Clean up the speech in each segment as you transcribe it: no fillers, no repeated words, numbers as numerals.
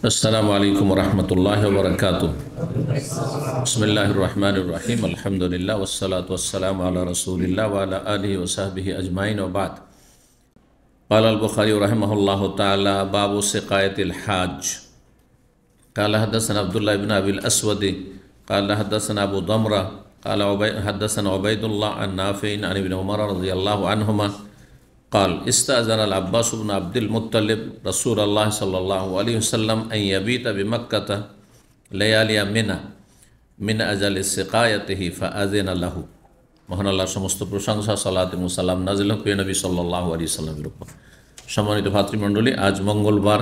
अस्सलामु अलैकुम वरहमतुल्लाहि वबरकातुहू। बिस्मिल्लाहिर्रहमानिर्रहीम। अल्हम्दुलिल्लाह वस्सलातु वस्सलामु अला रसूलिल्लाह व अला आलिहि व सहबिहि अजमाइन व बाद। क़ाल अल-बुख़ारी रहमहुल्लाहु तआला बाबु सिक़ायतिल हाज। क़ाल हद्दसना अब्दुल्लाह इब्न अबिल अस्वद क़ाल हद्दसना अबू दमरा क़ाल हद्दसना उबैदुल्लाह अन नाफ़िअ अन इब्न उमर रज़ियल्लाहु अन्हुमा क़ाल इस्तअज़न अल-अब्बास इब्न अब्दुल मुत्तलिब रसूलल्लाह सल्लल्लाहु अलैहि वसल्लम अन यबीता बिमक्कता लयालिया मिना मिन अजल सिक़ायतिही फ़अज़िन लहू। মহান আল্লাহর সমস্ত প্রশংসা, সালাত এবং সালাম নাজিল হোক নবী সাল্লাল্লাহু আলাইহি সাল্লামের উপর। সম্মানিত ভাতৃমণ্ডলী, আজ মঙ্গলবার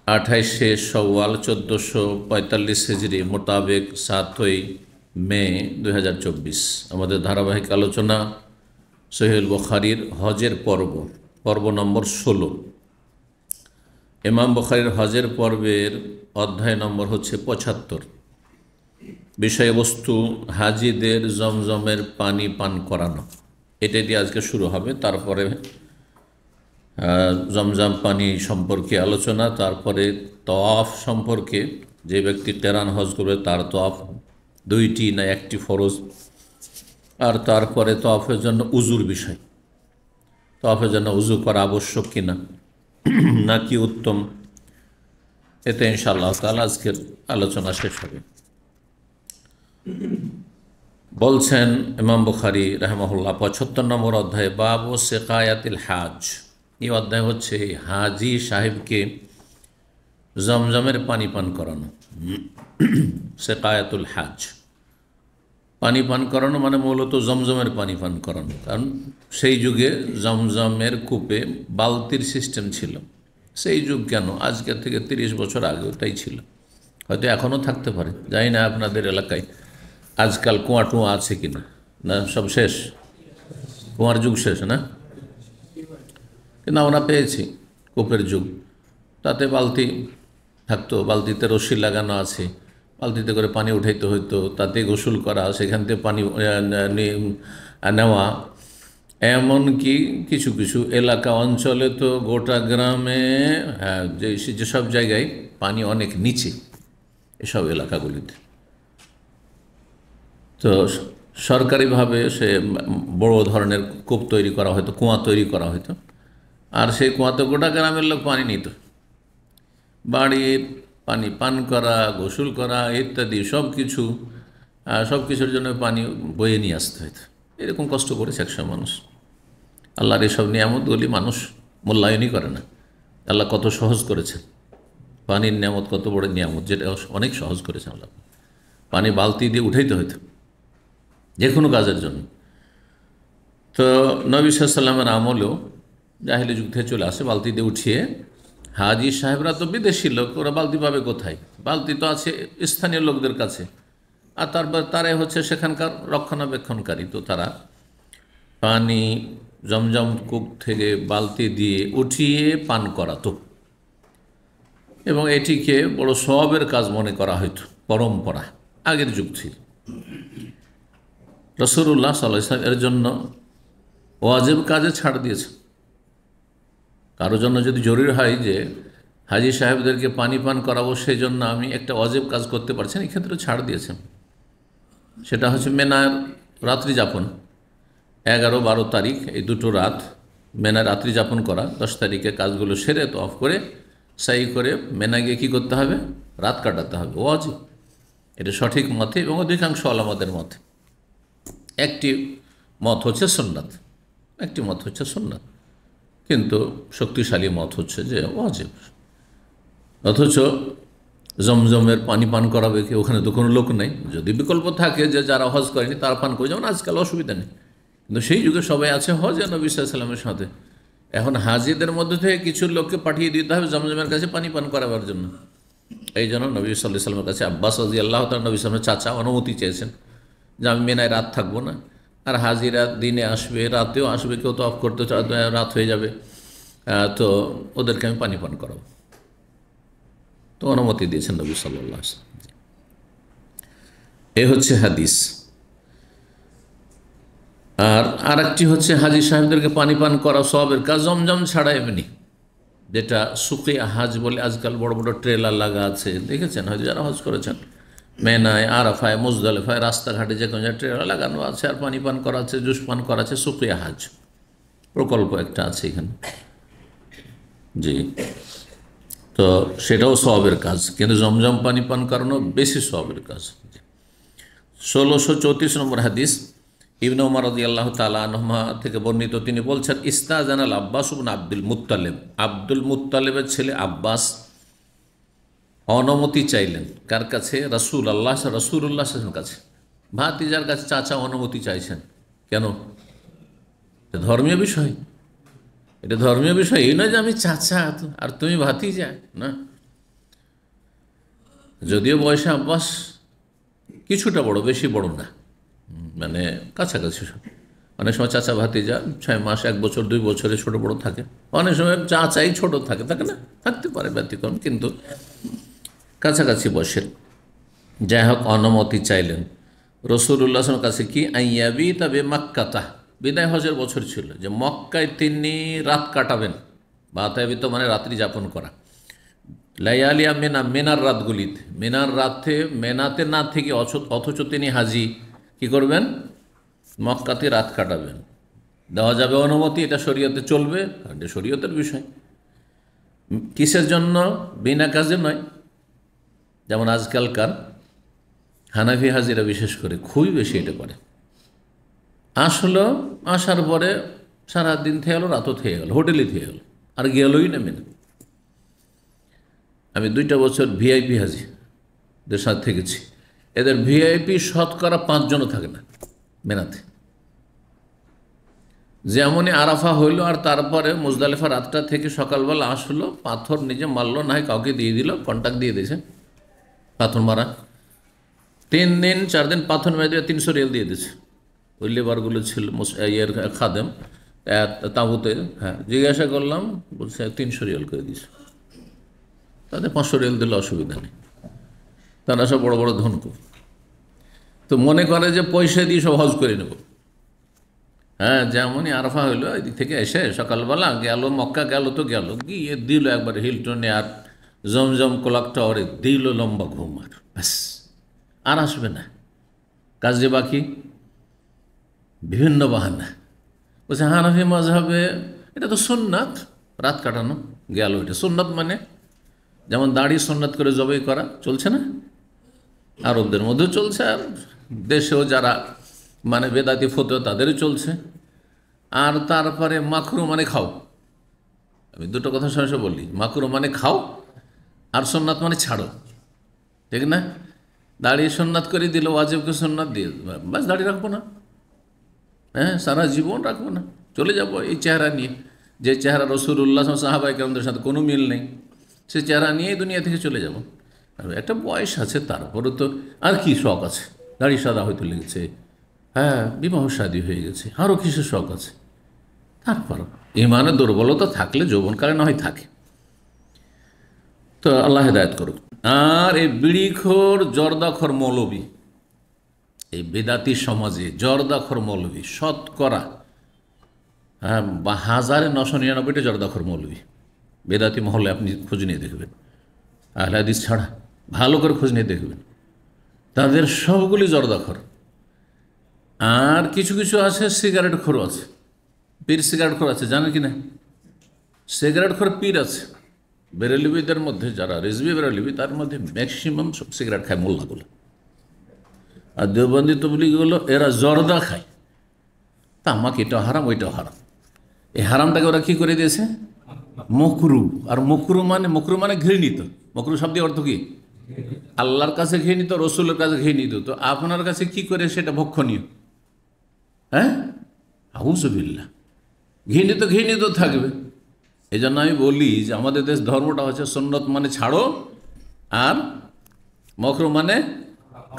28শে শাওয়াল 1445 হিজরি মোতাবেক 7ই মে 2024। আমাদের ধারাবাহিক আলোচনা সহিহুল বুখারীর হজের পর্ব নম্বর 16। ইমাম বুখারীর হজের পর্বের অধ্যায় নম্বর হচ্ছে 75। বিষয়বস্তু হাজিদের জমজমের পানি পান করানো, এটা দিয়ে আজকে শুরু হবে। তারপরে জমজম পানি সম্পর্কে আলোচনা, তারপরে তওয়াফ সম্পর্কে, যে ব্যক্তি কেরান হজ করবে তার তওয়াফ 2টি না 1টি ফরজ, আর তারপরে তওয়াফের জন্য উজুর বিষয়, তওয়াফের জন্য উজু করা আবশ্যক কিনা নাকি উত্তম, এতে ইনশাআল্লাহ তাআলা আজকের আলোচনা শেষ হবে। বলছেন ইমাম বুখারী রাহিমাহুল্লাহ 75 নম্বর অধ্যায় বাবু সিকায়াতিল হাজ। এই অধ্যায় হচ্ছে হাজি সাহেবকে জমজমের পানি পান করানো। সিকায়াতুল হাজ, পানি পান করানো মানে মূলত জমজমের পানি পান করানো। কারণ সেই যুগে জমজমের কূপে বালতির সিস্টেম ছিল। সেই যুগ কেন, আজকের থেকে 30 বছর আগে ওটাই ছিল, হয়তো এখনও থাকতে পারে, জানি না আপনাদের এলাকায় আজকাল কুয়া টুয়া আছে কিনা। না, সব শেষ, কুয়ার যুগ শেষ না, কিন্তু আমরা পেয়েছি কূপের যুগ। তাতে বালতি থাকতো, বালতিতে রশি লাগানো আছে, বালতিতে করে পানি উঠাইতে হইতো, তাতে গোসল করা, সেখান থেকে পানি নেওয়া। এমনকি কিছু কিছু এলাকা অঞ্চলে তো গোটা গ্রামে, যেসব জায়গায় পানি অনেক নিচে, এসব এলাকাগুলিতে তো সরকারিভাবে সে বড় ধরনের কূপ তৈরি করা হতো, কুয়া তৈরি করা হতো, আর সেই কুয়াতে গোটা গ্রামের লোক পানি নিত। বাড়ির পানি পান করা, গোসল করা ইত্যাদি সব কিছুর জন্য পানি বয়ে নিয়ে আসতে হতো। এরকম কষ্ট করেছে একসময় মানুষ। আল্লাহর এসব নিয়ামতগুলি মানুষ মূল্যায়নই করে না। আল্লাহ কত সহজ করেছে, পানির নিয়ামত কত বড় নিয়ামত, যেটা অনেক সহজ করেছে আল্লাহ। পানি বালতি দিয়ে উঠাইতে হতো যে কোনো কাজের জন্য। তো নবী সাল্লাল্লাহু আলাইহি ওয়াসাল্লামের আমলেও জাহেলি যুগ থেকে চলে আসে, বালতি দিয়ে উঠিয়ে হাজি সাহেবরা তো বিদেশি লোক, ওরা বালতি পাবে কোথায়? বালতি তো আছে স্থানীয় লোকদের কাছে, আর তারপর তারাই হচ্ছে সেখানকার রক্ষণাবেক্ষণকারী। তো তারা পানি জমজম কূপ থেকে বালতি দিয়ে উঠিয়ে পান করাতো, এবং এটিকে বড় সওয়াবের কাজ মনে করা হইতো। পরম্পরা আগের যুগ ছিল। রাসূলুল্লাহ সাল্লাল্লাহু আলাইহি ওয়াসাল্লাম এর জন্য ওয়াজিব কাজে ছাড় দিয়েছে। কারোর জন্য যদি জরুরি হয় যে হাজি সাহেবদেরকে পানি পান করাবো, সেই জন্য আমি একটা ওয়াজিব কাজ করতে পারছি না, এক্ষেত্রে ছাড় দিয়েছেন। সেটা হচ্ছে মেনার রাত্রি যাপন। 11-12 তারিখ এই দুটো রাত মেনা রাত্রি যাপন করা। 10 তারিখে কাজগুলো সেরে তওয়াফ করে সাই করে মেনা গিয়ে কী করতে হবে? রাত কাটাতে হবে, ওয়াজিব। এটা সঠিক মতে এবং অধিকাংশ আলেমদের মতে। একটি মত হচ্ছে সুন্নাত, একটি মত হচ্ছে সুন্নাত, কিন্তু শক্তিশালী মত হচ্ছে যে ওয়াজিব। অথচ জমজমের পানি পান করাবে কি? ওখানে তো কোনো লোক নেই। যদি বিকল্প থাকে যে যারা হজ করেনি তারা পান করে, যেমন আজকাল অসুবিধা নেই, কিন্তু সেই যুগে সবাই আছে হজে নবী সাল্লাল্লাহু আলাইহি ওয়াসাল্লামের সাথে। এখন হাজিদের মধ্যে থেকে কিছু লোককে পাঠিয়ে দিতে হবে জমজমের কাছে পানি পান করাবার জন্য। এই জন্য নবী সাল্লাল্লাহু আলাইহি ওয়াসাল্লামের কাছে আব্বাস রাদিয়াল্লাহু তাআলা, নবী সাল্লাল্লাহু আলাইহি ওয়াসাল্লামের চাচা, অনুমতি চেয়েছেন যে আমি মেনায় রাত থাকবো না, আর হাজিরা দিনে আসবে, রাতেও আসবে, কেউ তো অফ করতে রাত হয়ে যাবে, তো ওদেরকে আমি পানি পান করাবো। তো অনুমতি দিয়েছেন নবী সাল্লাল্লাহু আলাইহি ওয়াসাল্লাম। এই হচ্ছে হাদিস। আর আরেকটি হচ্ছে হাজি সাহেবদেরকে পানি পান করা সওয়াবের কাজ জমজম ছাড়া এমনি যেটা সুকিয়া হাজ বলে, আজকাল বড় বড় ট্রেলার লাগা আছে, দেখেছেন হয়তো যারা হজ করেছেন। মেনায়, আরাফায়, মুজদালিফায় রাস্তাঘাটে যে কোনো ট্রেলার লাগানো আছে, আর পানি পান করা আছে, জুস পান করা আছে। সুকিয়া হাজ প্রকল্প একটা আছে এখানে, জি। তো সেটাও সওয়াবের কাজ, কিন্তু জমজম পানি পান করানো বেশি সওয়াবের কাজ। 1634 নম্বর হাদিস, ইবনে উমর রাদিয়াল্লাহু তাআলা আনহুমা থেকে বর্ণিত, তিনি বলছেন, ইস্তাজানাল আব্বাস ইবনে আব্দুল মুত্তালিব, আব্দুল মুত্তালিবের ছেলে আব্বাস অনুমতি চাইলেন। কার কাছে? রাসূলুল্লাহর কাছে। ভাতিজার কাছে চাচা অনুমতি চাইছেন কেন? এটা ধর্মীয় বিষয়, এটা ধর্মীয় বিষয়। এই নয় যে আমি চাচা আর তুমি ভাতিজা, না। যদিও বয়সে আব্বাস কিছুটা বড়, বেশি বড় না, মানে কাছাকাছি সব। অনেক সময় চাচা ভাতিজা 6 মাস, 1 বছর, 2 বছরে ছোট বড় থাকে। অনেক সময় চাচাই ছোট থাকে, থাকে না, থাকতে পারে ব্যতিক্রম, কিন্তু কাছাকাছি বয়সের। যাই হোক, অনুমতি চাইলেন রাসূলুল্লাহর কাছে। কি? আইয়াবি তবে মক্কাতা, বিদায় হজের বছর ছিল, যে মক্কায় তিনি রাত কাটাবেন। বাতায়াবিত মানে রাত্রি যাপন করা। লায়ালিয়া মেনা, মেনার রাতগুলিতে, মেনার রাতে, মেনাতে না থেকে অথচ তিনি হাজি কি করবেন? মক্কাতে রাত কাটাবেন। দেওয়া যাবে অনুমতি, এটা শরীয়তে চলবে, এটা শরীয়তের বিষয়। কিসের জন্য? বিনা কাজে নয়। যেমন আজকালকার হানাফি হাজিরা বিশেষ করে খুবই বেশি এটা করে। আসলো, আসার পরে সারাদিন থেকে গেল, রাতও থেকে গেল, হোটেলে থেকে গেল, আর গেলই না মেনে। আমি 2টা বছর ভিআইপি হাজিদের সাথে থেকেছি। এদের ভিআইপি শতকরা 5 জনও থাকে না মেনাতে। যেমনই আরাফা হইল, আর তারপরে মুজদালিফা রাতটা থেকে সকালবেলা আসলো, পাথর নিজে মারলো, না হয় কাউকে দিয়ে দিল, কন্ট্যাক্ট দিয়ে দিয়েছে পাথর মারা। 3 দিন 4 দিন পাথর মেরে দিয়ে 300 রিয়াল দিয়ে দিয়েছে। ওই লেবারগুলো ছিল ইয়ের খাদেম তাঁবুতে। হ্যাঁ, জিজ্ঞাসা করলাম, বলছে 300 রিয়াল করে দিয়েছে। তাদের 500 রিয়াল দিলে অসুবিধা নেই, তারা সব বড় বড় ধনকু। তো মনে করে যে পয়সা দিয়ে সব হজ করে নেব। হ্যাঁ, যেমনই আরাফা হইলো, এদিক থেকে এসে সকালবেলা গেল, মক্কা গেল, তো গেল গিয়ে দিল একবার হিলটনে আর জমজম কোলাক টাওয়ারে দিল লম্বা ঘুম, আর ব্যাস, আর আসবে না। কাজ যে বাকি, বিভিন্ন বাহানা। বলছে হানাফি মাযহাবে এটা তো সুন্নাত, রাত কাটানো গেল, এটা সুন্নাত। মানে যেমন দাড়ি সুন্নাত করে জবাই করা চলছে না, আরবদের মধ্যেও চলছে, আর দেশেও যারা মানে বেদাতি ফতোয়া তাদেরও চলছে। আর তারপরে মাকরু মানে খাও। আমি 2টো কথা সরাসরি বলি, মাকরু মানে খাও, আর সুন্নাত মানে ছাড়ো, ঠিক না? দাড়ি সুন্নাত করে দিল, ওয়াজিবকে সুন্নাত দিয়ে, বাস দাড়ি রাখবো না, হ্যাঁ, সারা জীবন রাখবো না, চলে যাব এই চেহারা নিয়ে, যে চেহারা রাসূলুল্লাহ সাহাবায়ে কেরামদের সাথে কোনো মিল নেই, সে চেহারা নিয়েই দুনিয়া থেকে চলে যাব। আর একটা বয়স আছে, তারপরে তো আর কি শখ আছে? দাড়ি সাদা হয়তো লেগেছে, হ্যাঁ, বিবাহ শাদী হয়ে গেছে, আরও কিসের শখ আছে? তারপর ইমানের দুর্বলতা থাকলে যৌবনকালে না হয় থাকে। তো আল্লাহ হেদায়েত করুক। আর এই বিড়িখোর, জর্দাখোর মৌলবী, এই বেদাতি সমাজে জর্দাখোর মৌলবী শতকরা, হ্যাঁ, 1999টা জর্দাখোর মৌলবী বেদাতি মহলে। আপনি খোঁজ নিয়ে দেখবেন, আহলে হাদিস ছাড়া ভালো করে খোঁজ নিয়ে দেখবেন, তাদের সবগুলি জর্দাখোর। আর কিছু কিছু আছে সিগারেট খোর আছে, পীর সিগারেট খোর আছে, জানেন কি না? সিগারেট খোর পীর আছে। বেরেলিবিদের মধ্যে যারা রিজভি বেরেলিবি, তার মধ্যে ম্যাক্সিমাম সব সিগারেট খায় মোল্লাগুলো, আর দেওবন্দি তবলিগগুলো এরা জর্দা খায়। তামাক এটাও হারাম, ওইটাও হারাম। এই হারামটাকে ওরা কী করে দিয়েছে? মকরু। আর মকরু মানে ঘৃণিত। মকরু শব্দের অর্থ কি? আল্লাহর কাছে ঘৃণিত, রসুলের কাছে ঘৃণিত। তো আপনার কাছে কি করে সেটা ভক্ষণীয়? হ্যাঁ, আউযুবিল্লাহ। ঘৃণিত থাকবে। এই জন্য আমি বলি যে আমাদের দেশ ধর্মটা হচ্ছে সুন্নত মানে ছাড়ো, আর মকরু মানে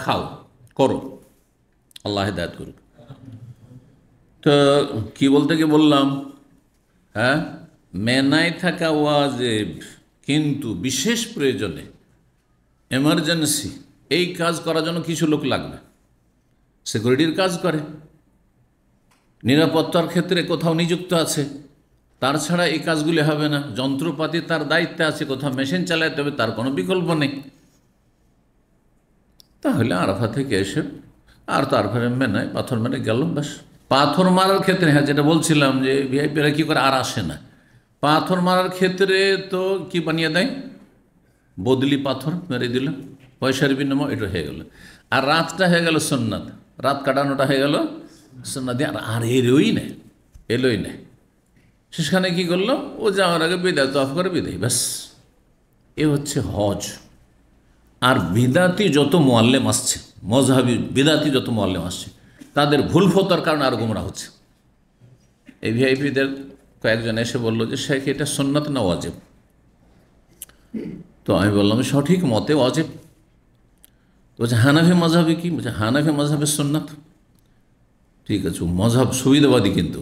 খাও, করো। আল্লাহ হেদায়েত করুক। তো কি বলতে গিয়ে বললাম, হ্যাঁ, মেনায় থাকা ওয়াজিব, কিন্তু বিশেষ প্রয়োজনে, এমার্জেন্সি, এই কাজ করার জন্য কিছু লোক লাগবে। সিকিউরিটির কাজ করে, নিরাপত্তার ক্ষেত্রে কোথাও নিযুক্ত আছে, তার ছাড়া এই কাজগুলি হবে না। যন্ত্রপাতি তার দায়িত্বে আছে, কোথাও মেশিন চালাতে হবে, তার কোনো বিকল্প নেই। তাহলে আরাফা থেকে এসে আর তো আরাফা মেনে পাথর মেরে গেল, ব্যাস। পাথর মারার ক্ষেত্রে, হ্যাঁ, যেটা বলছিলাম যে ভিআইপিরা কী করে আর আসে না, পাথর মারার ক্ষেত্রে তো কি বানিয়ে দেয়, বদলি পাথর মেরে দিল, পয়সার বিনিময়, এটা হয়ে গেল। আর রাতটা হয়ে গেল সুন্নাত, রাত কাটানোটা হয়ে গেল সুন্নাত। আর এলোই নেই, এলোই নেই। সেখানে কি করলো, ও যাওয়ার আগে বিদায় তফ করে বিদায়, ব্যাস। এ হচ্ছে হজ। আর বিদাতি যত মোয়াল্লেম আসছে, মজহাবি বিদাতি যত মোয়াল্লেম আসছে, তাদের ভুল ফতোয়ার কারণে আর গুমরা হচ্ছে। এই ভিআইপিদের কয়েকজন এসে বললো যে শেখ এটা সুন্নাত না ওয়াজিব। তো আমি বললাম সঠিক মতে ওয়াজিব। বলছে হানাফি মজহাবে কি, বলছে হানাফি মজহাবের সুন্নাত। ঠিক আছে, মজহাব সুবিধাবাদী, কিন্তু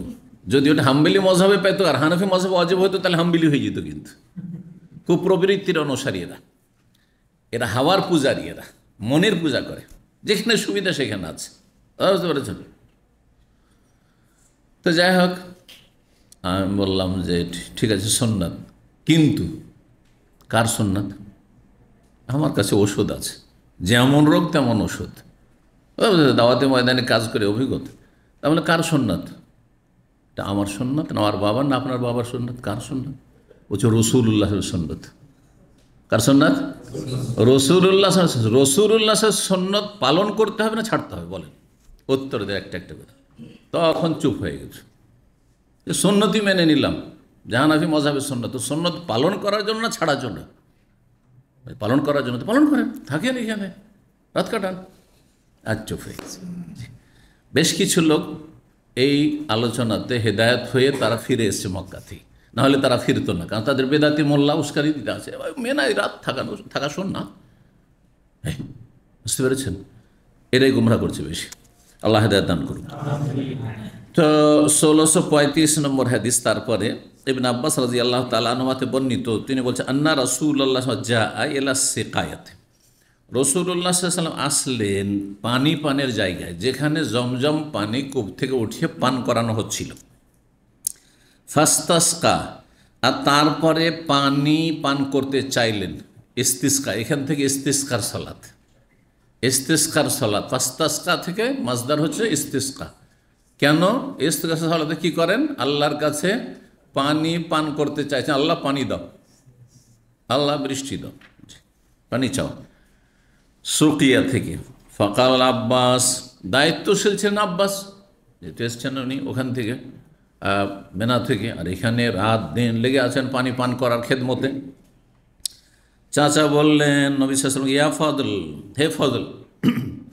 যদি ওটা হাম্বেলি মজহাবে পেতো আর হানাফি মজহাব ওয়াজিব হতো, তাহলে হাম্বেলি হয়ে যেত। কিন্তু খুব প্রবৃত্তির অনুসারী এরা, এরা হাওয়ার পূজারী, এরা মনের পূজা করে, যেখানে সুবিধা সেখানে আছে। বুঝতে পেরেছেন? তো যাই হোক, আমি বললাম যে ঠিক আছে সুন্নাত, কিন্তু কার সুন্নাত? আমার কাছে ওষুধ আছে, যেমন রোগ তেমন ওষুধ। দাওয়াতে ময়দানে কাজ করে অভিজ্ঞতা। তাহলে কার সুন্নাত? এটা আমার সুন্নাত না আমার বাবার, না আপনার বাবার সুন্নাত? কার সুন্নাত? বলছে রসুল্লাহের সুন্নাত। কার সুন্নাত? রসুল্লাহ। রসুল্লাহ সুন্নাত পালন করতে হবে না ছাড়তে হবে, বলেন? উত্তর দেয় একটা একটা করে। তখন চুপ হয়ে গেছে। সুন্নতি মেনে নিলাম, জাহানাফি মজহাবের সুন্নাত। তো সুন্নত পালন করার জন্য না ছাড়ার জন্য? পালন করার জন্য। তো পালন করেন, থাকেন এখানে, রাত কাটান। আর চুপ হয়ে গেছে। বেশ কিছু লোক এই আলোচনাতে হেদায়েত হয়ে তারা ফিরে এসছে মক্কা থেকে, নাহলে তারা ফিরতো না, কারণ তাদের বেদাতি মোল্লা উস্কারি দিতে আছে, মেনাই রাত থাকা শোন না। বুঝতে পেরেছেন? এরাই গুমরা করছে বেশি। আল্লাহ হেদায়েত দান করুন। তো 1635 নম্বর হাদিস, তারপরে ইবনে আব্বাস রাদিয়াল্লাহু তাআলা আনহুতে বর্ণিত, তিনি বলছেন আন্না রাসূলুল্লাহ জাআ ইলা সিকায়াতে, রাসূলুল্লাহ সাল্লাল্লাহু আলাইহি ওয়াসাল্লাম আসলেন পানি পানের জায়গায়, যেখানে জমজম পানি কূপ থেকে উঠিয়ে পান করানো হচ্ছিল। ফাস্তাসকা, আর তারপরে পানি পান করতে চাইলেন। ইস্তিসকা, এখান থেকে ইস্তিসকার সালাত, ইস্তিসকার সালাত। ফাস্তাসকা থেকে মাসদার হচ্ছে ইস্তিসকা। কেন? ইস্তিসকার সালাতে কি করেন? আল্লাহর কাছে পানি পান করতে চাইছেন, আল্লাহ পানি দাও, আল্লাহ বৃষ্টি দাও, পানি চাও। সুকিয়া থেকে। ফকাল আব্বাস, দায়িত্বশীল ছিলেন আব্বাস, যেহেতু এসছেন উনি ওখান থেকে, মেনা থেকে, আর এখানে রাত দিন লেগে আছেন পানি পান করার খেদমতে। চাচা বললেন নবী সাল্লাল্লাহু আলাইহি ওয়াসাল্লাম, ইয়া ফজল, হে ফজল।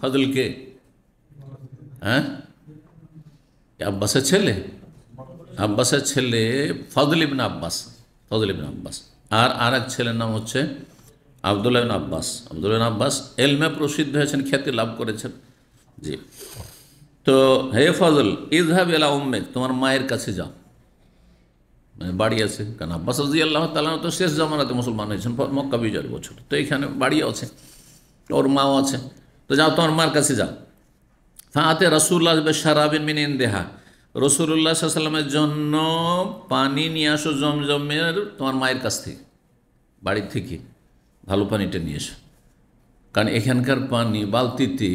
ফজল কে? হ্যাঁ, আব্বাসের ছেলে, আব্বাসের ছেলে ফজল ইবনে আব্বাস, ফজল ইবনে আব্বাস। আর এক ছেলের নাম হচ্ছে আব্দুল্লাহ ইবনে আব্বাস। আব্দুল্লাহ ইবনে আব্বাস এলমে প্রসিদ্ধ হয়েছেন, খ্যাতি লাভ করেছেন। জি। তো হে ফজল, ইযহাব ইলা উম্মিক, তোমার মায়ের কাছে যাও, মানে বাড়ি আছে, কারণ আব্বাস রাদিয়াল্লাহু তাআলা তো শেষ জামানাতে মুসলমান হয়েছেন, মক্কা বিজয়ের বছর, তো এখানে বাড়িও আছে, ওর মাও আছে। তো যাও, তোমার মার কাছে যাও। ফাতে রাসূলুল্লাহ বিশারাবিন মিন ইনদিহা, রাসূলুল্লাহ সাল্লাল্লাহু আলাইহি ওয়াসাল্লামের জন্য পানি নিয়ে আসো জমজমের তোমার মায়ের কাছ থেকে, বাড়ির থেকে ভালো পানিটা নিয়ে এসো। কারণ এখানকার পানি বালতিতে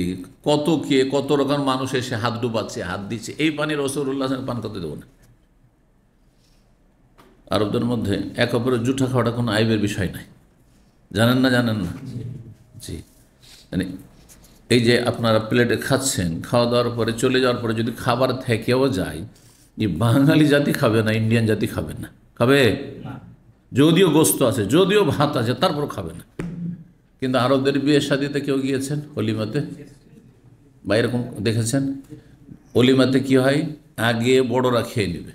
কত রকম মানুষ এসে হাত ডুবাচ্ছে, হাত দিচ্ছে, এই পানি রাসূলুল্লাহ পান করতে দেবো না। আরবদের মধ্যে এক অপরের জুঠা খাওয়াটা কোনো আইবের বিষয় নাই, জানেন না? জানেন না? জি। মানে এই যে আপনারা প্লেটে খাচ্ছেন, খাওয়া দাওয়ার পরে চলে যাওয়ার পরে যদি খাবার থেকেও যায়, এই বাঙালি জাতি খাবে না, ইন্ডিয়ান জাতি খাবে না, খাবে? যদিও গোস্ত আছে, যদিও ভাত আছে, তারপর খাবে না। কিন্তু আরবদের বিয়ে শাদিতে কেউ গিয়েছেন অলিমাতে, বা এরকম দেখেছেন? অলিমাতে কি হয়, আগে বড়রা খেয়ে নেবে।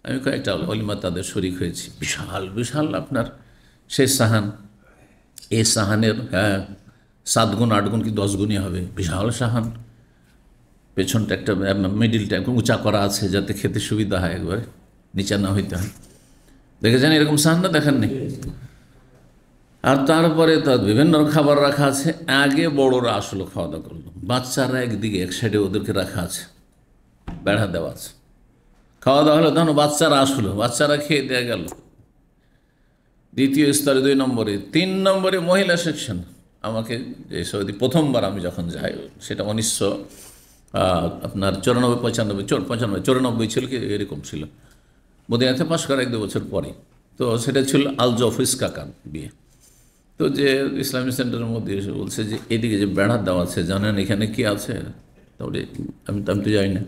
আমি কয়েকটা অলিমা তাদের শরিক হয়েছি, বিশাল বিশাল আপনার সেই সাহান, এই সাহানের 7 গুণ 8 গুণ কি 10 গুণই হবে, বিশাল সাহান। পেছনটা একটা মিডিলটা একদম উঁচা করা আছে, যাতে খেতে সুবিধা হয়, একবারে নিচা না হইতে হয়। দেখেছেন এরকম সাহান? না দেখেননি? আর তারপরে তার বিভিন্ন খাবার রাখা আছে। আগে বড়রা আসলো, খাওয়া দাওয়া করলো, বাচ্চারা একদিকে এক সাইডে ওদেরকে রাখা আছে, বেড়া দেওয়া আছে। খাওয়া দাওয়া হলো, তখন বাচ্চারা আসলো, বাচ্চারা খেয়ে দেওয়া গেল। দ্বিতীয় স্তরে 2 নম্বরে। 3 নম্বরে মহিলা সেকশন। আমাকে যে সৌদি প্রথমবার আমি যখন যাই, সেটা 1900 আপনার 94 ছিল কি এরকম ছিল, মদিনাতে পাশ করা 1-2 বছর পরে। তো সেটা ছিল আল জফরিস কাকার বিয়ে। তো যে ইসলামিক সেন্টারের মধ্যে এসে বলছে যে এদিকে যে বেড়ার দেওয়া আছে, জানেন এখানে কি আছে? তাহলে আমি তো জানি না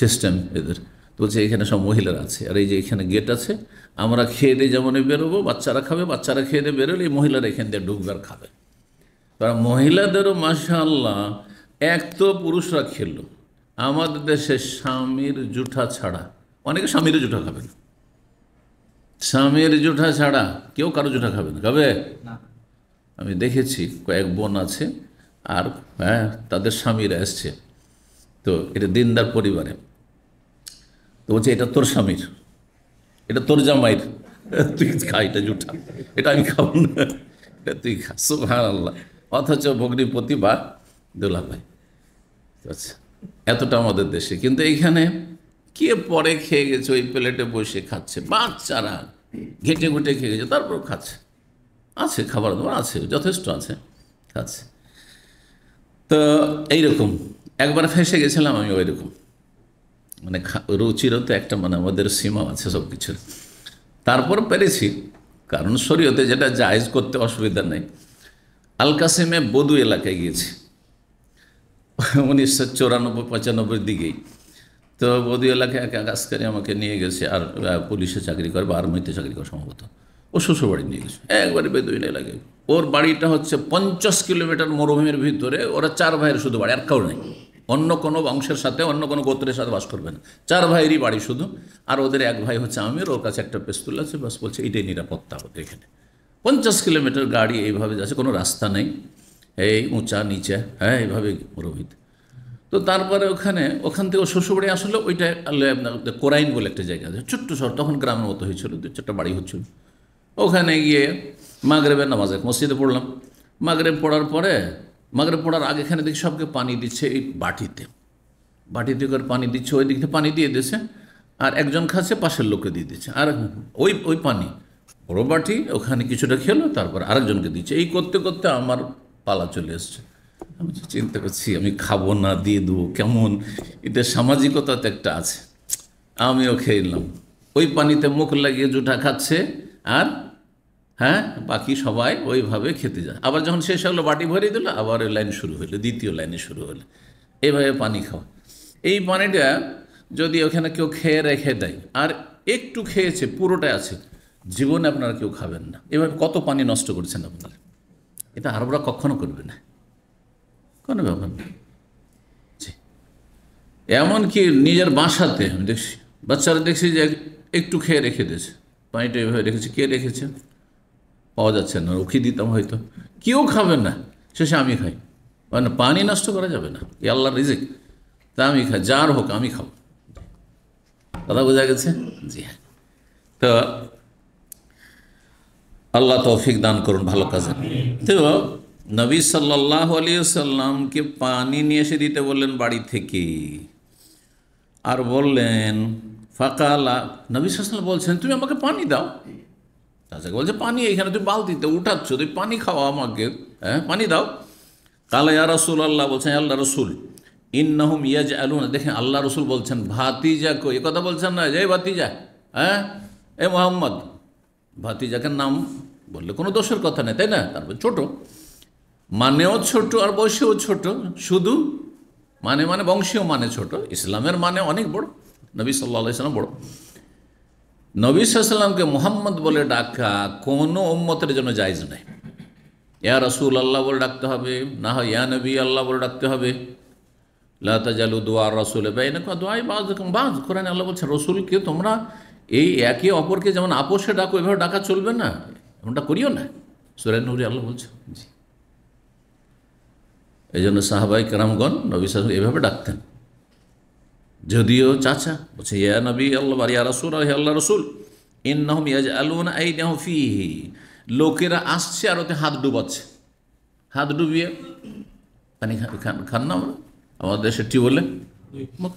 সিস্টেম এদের। তো বলছে এখানে সব মহিলারা আছে, আর এই যে এখানে গেট আছে, আমরা খেয়ে দিয়ে যেমন বেরোবো, বাচ্চারা খাবে, বাচ্চারা খেয়ে দিয়ে বেরোলে এই মহিলারা এখান দিয়ে ঢুকবে আর খাবে। কারণ মহিলাদেরও মাশাআল্লাহ, এক তো পুরুষরা খেলো, আমাদের দেশে স্বামীর জুঠা ছাড়া, অনেকে স্বামীর জুঠা খাবে না, স্বামীর জুঠা ছাড়া কেউ কারো জুঠা খাবে না, খাবে? আমি দেখেছি কয়েক বোন আছে, আর হ্যাঁ তাদের স্বামীরা এসছে, তো এটা দিনদার পরিবারে, তো বলছে এটা তোর স্বামীর, এটা তোর জামাইর, তুই খা, এটা জুঠা, এটা আমি খাবো না, এটা তুই খা। সুবহানাল্লাহ। অথচ ভগ্নিপতি বা দুলাভাই। আচ্ছা, এতটা আমাদের দেশে। কিন্তু এইখানে কে পরে খেয়ে গেছে, ওই প্লেটে বসে খাচ্ছে, বাচ্চারা ঘেঁটে ঘুটে খেয়ে গেছে, তারপর খাচ্ছে, আছে খাবার দাবার আছে, যথেষ্ট আছে, খাচ্ছে। তো এইরকম একবার ফেঁসে গেছিলাম আমি ওই রকম, মানে রুচিরও তো একটা মানে আমাদের সীমা আছে সব কিছুর। তারপর পেরেছি, কারণ শরীয়তে যেটা জায়েজ করতে অসুবিধা নেই। আল কাসিমে বদু এলাকায় গিয়েছি 1994-95 দিকেই। তো বদু এলাকায় এক আজকারি আমাকে নিয়ে গেছে, আর পুলিশে চাকরি করে বা আর্মিতে চাকরি করে সম্ভবত, ও শ্বশুরবাড়ি নিয়ে গেছে, একবারে বেদুইন এলাকায়। ওর বাড়িটা হচ্ছে 50 কিলোমিটার মরুভূমির ভিতরে। ওরা 4 ভাইয়ের শুধু বাড়ি, আর কাউ নেই, অন্য কোনো বংশের সাথে, অন্য কোনো গোত্রের সাথে বাস করবে না, 4 ভাইয়েরই বাড়ি শুধু। আর ওদের এক ভাই হচ্ছে আমির, ওর কাছে একটা পিস্তল আছে, বাস বলছে এটাই নিরাপত্তা হতো এখানে। 50 কিলোমিটার গাড়ি এইভাবে যাচ্ছে, কোনো রাস্তা নেই, এই উঁচা নিচে, হ্যাঁ এইভাবে মরুভূমিতে। তো তারপরে ওখান থেকে শ্বশুরবাড়ি আসলে ওইটা কোরাইন বলে একটা জায়গা আছে, ছোট্ট শহর, তখন গ্রামের মতো হয়েছিল, 2-4টা বাড়ি হচ্ছিল। ওখানে গিয়ে মাগরেবের নামাজ মসজিদে পড়লাম। মাগরেব পড়ার পরে, মাগরেব পড়ার আগে এখানে দেখি সবকে পানি দিচ্ছে এই বাটিতে করে পানি দিচ্ছে, ওই দিক থেকে পানি দিয়ে দিচ্ছে, আর একজন খাচ্ছে, পাশের লোককে দিয়ে দিচ্ছে, আর ওই পানি বড় বাটি, ওখানে কিছুটা খেলো, তারপর আরেকজনকে দিচ্ছে। এই করতে করতে আমার পালা চলে এসছে। আমি চিন্তা করছি আমি খাবো না, দিয়ে দেবো, কেমন, এটা সামাজিকতা তো একটা আছে। আমিও খেয়ে নিলাম, ওই পানিতে মুখ লাগিয়ে জুঠা খাচ্ছে, আর হ্যাঁ বাকি সবাই ওইভাবে খেতে যায়। আবার যখন শেষ হলো, বাটি ভরে দিল, আবার ওই লাইন শুরু হলো, দ্বিতীয় লাইনে শুরু হলো, এইভাবে পানি খাওয়া। এই পানিটা যদি ওখানে কেউ খেয়ে রেখে দেয়, আর একটু খেয়েছে, পুরোটাই আছে, জীবনে আপনারা কেউ খাবেন না। এভাবে কত পানি নষ্ট করছেন আপনারা, এটা আরবরা কখনো করবে না, কোনো ব্যাপার না। এমনকি নিজের বাসাতে আমি দেখছি, বাচ্চারা দেখছি যে একটু খেয়ে রেখে দিয়েছে, পানিটা এভাবে রেখেছে, কে রেখেছে পাওয়া যাচ্ছে না, রুখি দিতাম হয়তো, কেউ খাবে না, শেষে আমি খাই। মানে পানি নষ্ট করা যাবে না, এ আল্লাহর রিজিক, তা আমি খাই, যার হোক আমি খাবো। কথা বোঝা গেছে? জি হ্যাঁ। তো আল্লাহ তৌফিক দান করুন ভালো কাজে। তো নবী সাল্লাল্লাহু আলাইহি ওয়াসাল্লামকে পানি নিয়ে এসে দিতে বললেন বাড়ি থেকে, আর বললেন ফাকালা, নবী সাল্লাল্লাহু আলাইহি ওয়াসাল্লাম বলছেন তুমি আমাকে পানি দাও। তাছাড়া বলছে পানি এইখানে তুই বালতিতে উঠাচ্ছ, তুই পানি খাওয়া আমাকে, হ্যাঁ পানি দাও। কালা ইয়া রাসূলুল্লাহ, বলছেন আল্লাহ রসুল, ইন্নাহুম ইয়াজআলুনা, দেখেন আল্লাহ রসুল বলছেন ভাতিজাকে, এ কথা বলছেন না যে ভাতিজা, হ্যাঁ এ মোহাম্মদ, ভাতিজাকে নাম বললে কোনো দোষের কথা নেই, তাই না? তারপর ছোট, মানেও ছোট আর বয়সেও ছোট, শুধু মানে বংশীয় মানে ছোট, ইসলামের মানে অনেক বড়, নবী সাল্লাল্লাহু আলাইহি ওয়াসাল্লাম বড়। নবী সাল্লাল্লাহু আলাইহি ওয়াসাল্লামকে মুহাম্মদ বলে ডাকা কোনো উম্মতের জন্য জায়েজ নাই। ইয়া রাসূল আল্লাহ বলে ডাকতে হবে, না হয় ইয়া নবী আল্লাহ বলে ডাকতে হবে। লা তাজালু দুআ রাসূল বাইনাকুম দুআই বাযুকুম বায, কোরআনে আল্লাহ বলছেন রসুলকে তোমরা এই একে অপরকে যেমন আপোষে ডাকো, এভাবে ডাকা চলবে না, এমনটা করিও না, সূরা নূরে আল্লাহ বলছে। জি, এই জন্য সাহাবায়ে কেরামগণ নবী সাল্লাল্লাহু আলাইহি ওয়াসাল্লাম এভাবে ডাকতেন, যদিও চাচা বলছে ইয়া নবী আল্লাহ বা ইয়া রাসূল, হে আল্লাহ রসুল, ইন্নাহুম ইয়াজআলুনা আইদিয়াহুম ফীহি, লোকেরা আসছে আর ওতে হাত ডুবাচ্ছে, হাত ডুবিয়ে পানি খান না, আমাদের দেশে টিউবওয়েলে মুখ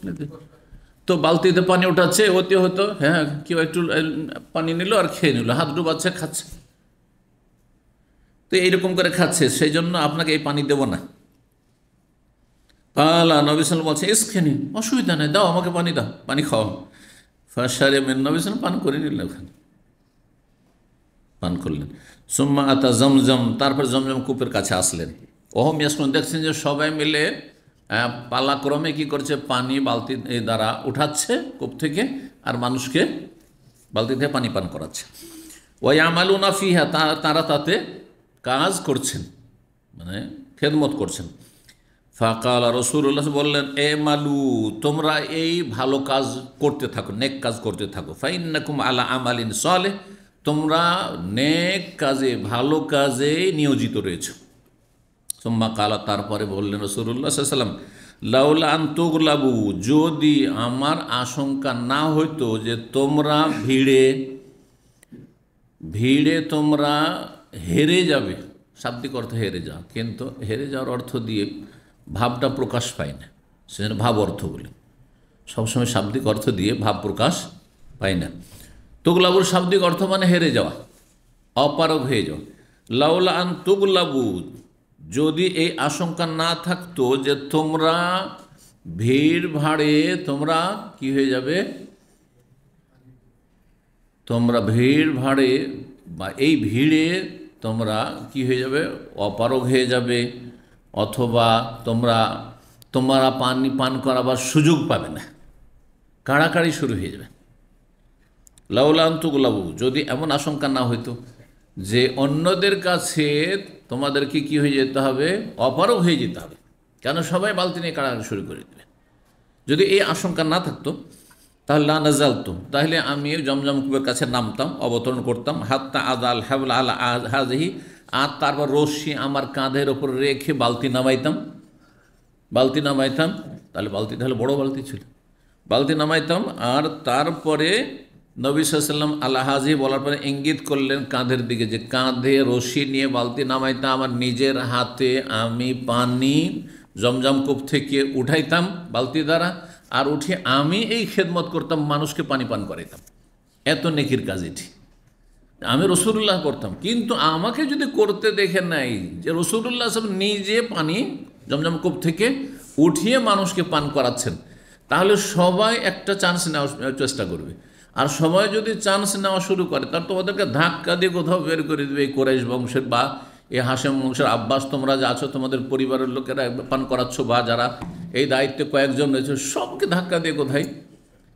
তো বালতিতে পানি উঠাচ্ছে, ওতে হতো হ্যাঁ কেউ একটু পানি নিল আর খেয়ে নিল, হাত ডুবাচ্ছে, খাচ্ছে। তো এইরকম করে খাচ্ছে, সেই জন্য আপনাকে এই পানি দেব না। আল্লাহ নবী সাল্লাম বলছে এসখেনি, অসুবিধা নেই, দাও আমাকে পানি, দাও, পানি খাও। ফাশারে মেন, নবী সাল্লাম পান করে নিলেন, ওখানে পান করলেন। সুম্মা আতা জমজম, তারপর জমজম কূপের কাছে আসলেন। ওহম ইয়াসকুন, দেখছেন যে সবাই মিলে পালাক্রমে কি করছে, পানি বালতি দ্বারা উঠাচ্ছে কূপ থেকে, আর মানুষকে বালতি থেকে পানি পান করাচ্ছে। ওই আমালুনা ফিহা, তারা তাতে কাজ করছেন, মানে খেদমত করছেন। ফাকাল রসুল্লাহ বললেন, এ মালু, তোমরা এই ভালো কাজ করতে থাকো, নেক কাজ করতে থাকো। ফাইন্নাকুম আলা আমালিন সালেহ, তোমরা নেক কাজে, ভালো কাজে নিয়োজিত রয়েছ। সুম্মা কালা, তারপরে বললেন রসুল্লাহ সাল্লাম, লাউলা আন তুগলাবু, যদি আমার আশঙ্কা না হইতো যে তোমরা ভিড়ে তোমরা হেরে যাবে। শাব্দিক অর্থ হেরে যাও, কিন্তু হেরে যাওয়ার অর্থ দিয়ে ভাবটা প্রকাশ পায় না, সেজন্য ভাব অর্থ বলে। সবসময় শাব্দিক অর্থ দিয়ে ভাব প্রকাশ পায় না। তুগলাবুর শাব্দিক অর্থ মানে হেরে যাওয়া, অপারগ হয়ে যাওয়া। লাউলা আন তুগলাবু, যদি এই আশঙ্কা না থাকতো যে তোমরা ভিড় ভাড়ে তোমরা কি হয়ে যাবে, তোমরা ভিড় ভাড়ে বা এই ভিড়ে তোমরা কি হয়ে যাবে, অপারগ হয়ে যাবে, অথবা তোমরা পানি পান করাবার সুযোগ পাবে না, কাড়াকাড়ি শুরু হয়ে যাবে। লাউলান্তুগুলাবু, যদি এমন আশঙ্কা না হইতো যে অন্যদের কাছে তোমাদেরকে কি হয়ে যেতে হবে, অপারগ হয়ে যেতে হবে, কেন সবাই বালতি নিয়ে কাড়াকাড়ি শুরু করে দেবে। যদি এই আশঙ্কা না থাকতো তাহলে না নাজালতো, তাহলে আমি জমজম কূপের কাছে নামতাম, অবতরণ করতাম। হাত্তা আদাল হাবল আল হাজহি, আর তারপর রশ্মি আমার কাঁধের ওপর রেখে বালতি নামাইতাম। তাহলে বালতি তাহলে বড় বালতি ছিল, বালতি নামাইতাম। আর তারপরে নবী সাল্লাল্লাহু আলাইহি ওয়াসাল্লাম আল হাজি বলার পরে ইঙ্গিত করলেন কাঁধের দিকে, যে কাঁধে রশি নিয়ে বালতি নামাইতাম, আমার নিজের হাতে আমি পানি জমজম কূপ থেকে উঠাইতাম বালতি দ্বারা, আর উঠে আমি এই খেদমত করতাম, মানুষকে পানি পান করাইতাম। এত নেকির কাজ এটি আমি রসুল্লাহ করতাম। কিন্তু আমাকে যদি করতে দেখে নাই যে রসুল্লাহ সব নিজে পানি জমজম কূপ থেকে উঠিয়ে মানুষকে পান করাচ্ছেন, তাহলে সবাই একটা চান্স নেওয়ার চেষ্টা করবে। আর সবাই যদি চান্স নেওয়া শুরু করে, তাহলে তোমাদেরকে ধাক্কা দিয়ে কোথাও বের করে দেবে। এই কোরাইশ বংশের বা এই হাশেম বংশের আব্বাস, তোমরা যা আছো, তোমাদের পরিবারের লোকেরা পান করাচ্ছ, বা যারা এই দায়িত্বে কয়েকজন রয়েছে, সবকে ধাক্কা দিয়ে কোথায়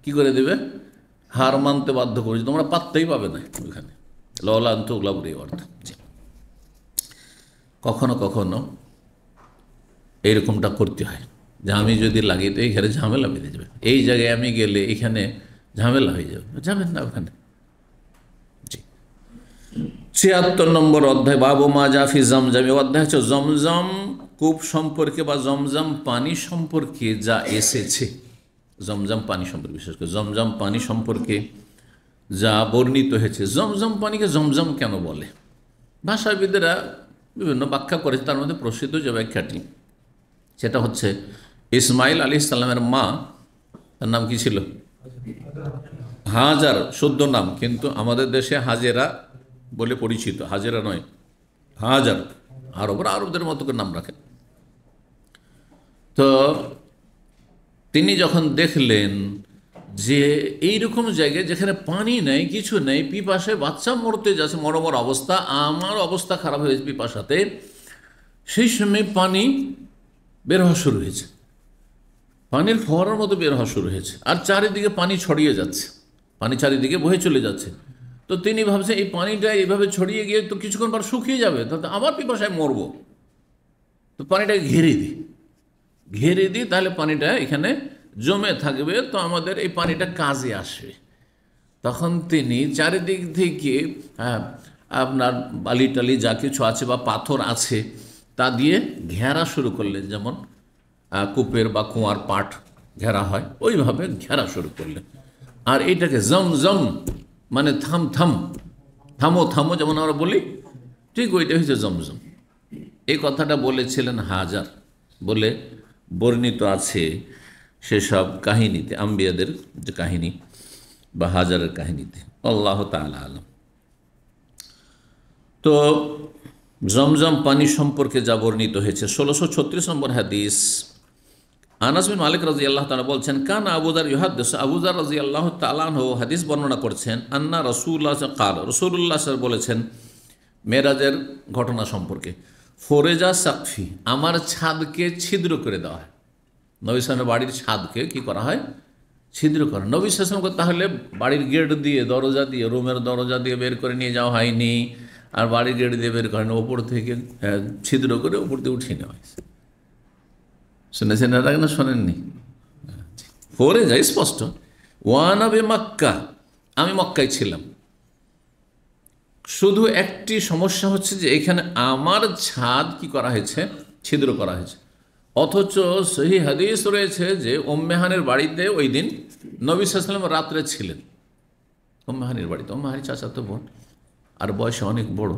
কি করে দেবে, হার মানতে বাধ্য করেছে। তোমরা পাত্তাই পাবে না ওইখানে। লওলান্ত উগলাবুরি অর্থ। কখনো কখনো এইরকমটা করতে হয় যে আমি যদি লাগি তো এইখানে ঝামেলা বেঁধে যাবে, এই জায়গায় আমি গেলে এখানে ঝামেলা হয়ে যাবে, যাবেন না ওখানে। ৭৬ নম্বর অধ্যায়, বাবু মা জাফি জমজম। অধ্যায় হচ্ছে জমজম কূপ সম্পর্কে বা জমজম পানি সম্পর্কে যা এসেছে। জমজম পানি সম্পর্কে, বিশেষ করে জমজম পানি সম্পর্কে যা বর্ণিত হয়েছে। জমজম পানিকে জমজম কেন বলে, ভাষাবিদেরা বিভিন্ন ব্যাখ্যা করেছে। তার মধ্যে প্রসিদ্ধ যে ব্যাখ্যাটি, সেটা হচ্ছে ইসমাইল আলাইহিস সালামের মা, তার নাম কি ছিল, হাজার, শুদ্ধ নাম, কিন্তু আমাদের দেশে হাজেরা বলে পরিচিত, হাজেরা নয়, হাজার। আরবদের মতো করে নাম রাখেন। তো তিনি যখন দেখলেন যে এইরকম জায়গায় যেখানে পানি নেই, কিছু নেই, পিপাসায় বাচ্চা মরতে যাচ্ছে, মরমর অবস্থা, আমার অবস্থা খারাপ হয়েছে পিপাসাতে, সেই সময় পানি বের হওয়া শুরু হয়েছে, পানির ফোয়ারার মতো বের হওয়া শুরু হয়েছে, আর চারিদিকে পানি ছড়িয়ে যাচ্ছে, পানি চারিদিকে বয়ে চলে যাচ্ছে। তো তিনি ভাবছেন এই পানিটা এইভাবে ছড়িয়ে গিয়ে তো কিছুক্ষণ পর শুকিয়ে যাবে, তাহলে আবার পিপাসায় মরবো, তো পানিটাকে ঘেরে দিই, তাহলে পানিটা এখানে জমে থাকবে, তো আমাদের এই পানিটা কাজে আসবে। তখন তিনি চারিদিক থেকে আপনার বালি টালি যা কিছু আছে বা পাথর আছে তা দিয়ে ঘেরা শুরু করলেন, যেমন কূপের বা কুয়ার পাট ঘেরা হয়, ওইভাবে ঘেরা শুরু করলেন। আর এইটাকে জমজম মানে থামো, যেমন আমরা বলি, ঠিক ওইটা হচ্ছে জমজম। এই কথাটা বলেছিলেন হাজার বলে বর্ণিত আছে। সেসব কাহিনীতে, আম্বিয়াদের যে কাহিনী বা হাজারের কাহিনীতে। আল্লাহ তাআলা আলাম। তো জমজম পানি সম্পর্কে যা বর্ণিত হয়েছে 1636 নম্বর হাদিস, আনাস বিন মালিক রাদিয়াল্লাহু তাআলা বলছেন, কান আবু যার ইউহাদ্দিস, আবু যার রাদিয়াল্লাহু তাআলা আনহু হাদিস বর্ণনা করছেন, আন্না রাসূলুল্লাহ কাল, রাসূলুল্লাহ সাল্লাল্লাহু বলেছেন মেরাজের ঘটনা সম্পর্কে, ফোরেজা সাকফি, আমার ছাদকে ছিদ্র করে দেওয়া হয়। নবী সাল্লাল্লাহু বাড়ির ছাদকে কি করা হয়? ছিদ্র করা। নবী সাল্লাল্লাহু তাহলে বাড়ির গেট দিয়ে, দরজা দিয়ে, রুমের দরজা দিয়ে বের করে নিয়ে যাওয়া হয়নি, আর বাড়ির গেট দিয়ে বের করেন, ওপর থেকে ছিদ্র করে ওপর দিয়ে উঠিয়ে নেওয়া হয়েছে। শুনেছেন এর আগে না শোনেননি? পরে যাই স্পষ্ট, ওয়ানাবে মক্কা, আমি মক্কায় ছিলাম। শুধু একটি সমস্যা হচ্ছে যে এখানে আমার ছাদ কি করা হয়েছে? ছিদ্র করা হয়েছে। অথচ সহি হাদিস রয়েছে যে উম্মে হানির বাড়িতে ওই দিন নবী সাল্লাল্লাহু আলাইহি ওয়াসাল্লাম রাত্রে ছিলেন। উম্মে হানির বাড়িতে, উম্মে হানির চাচাতো বোন, আর বয়সে অনেক বড়,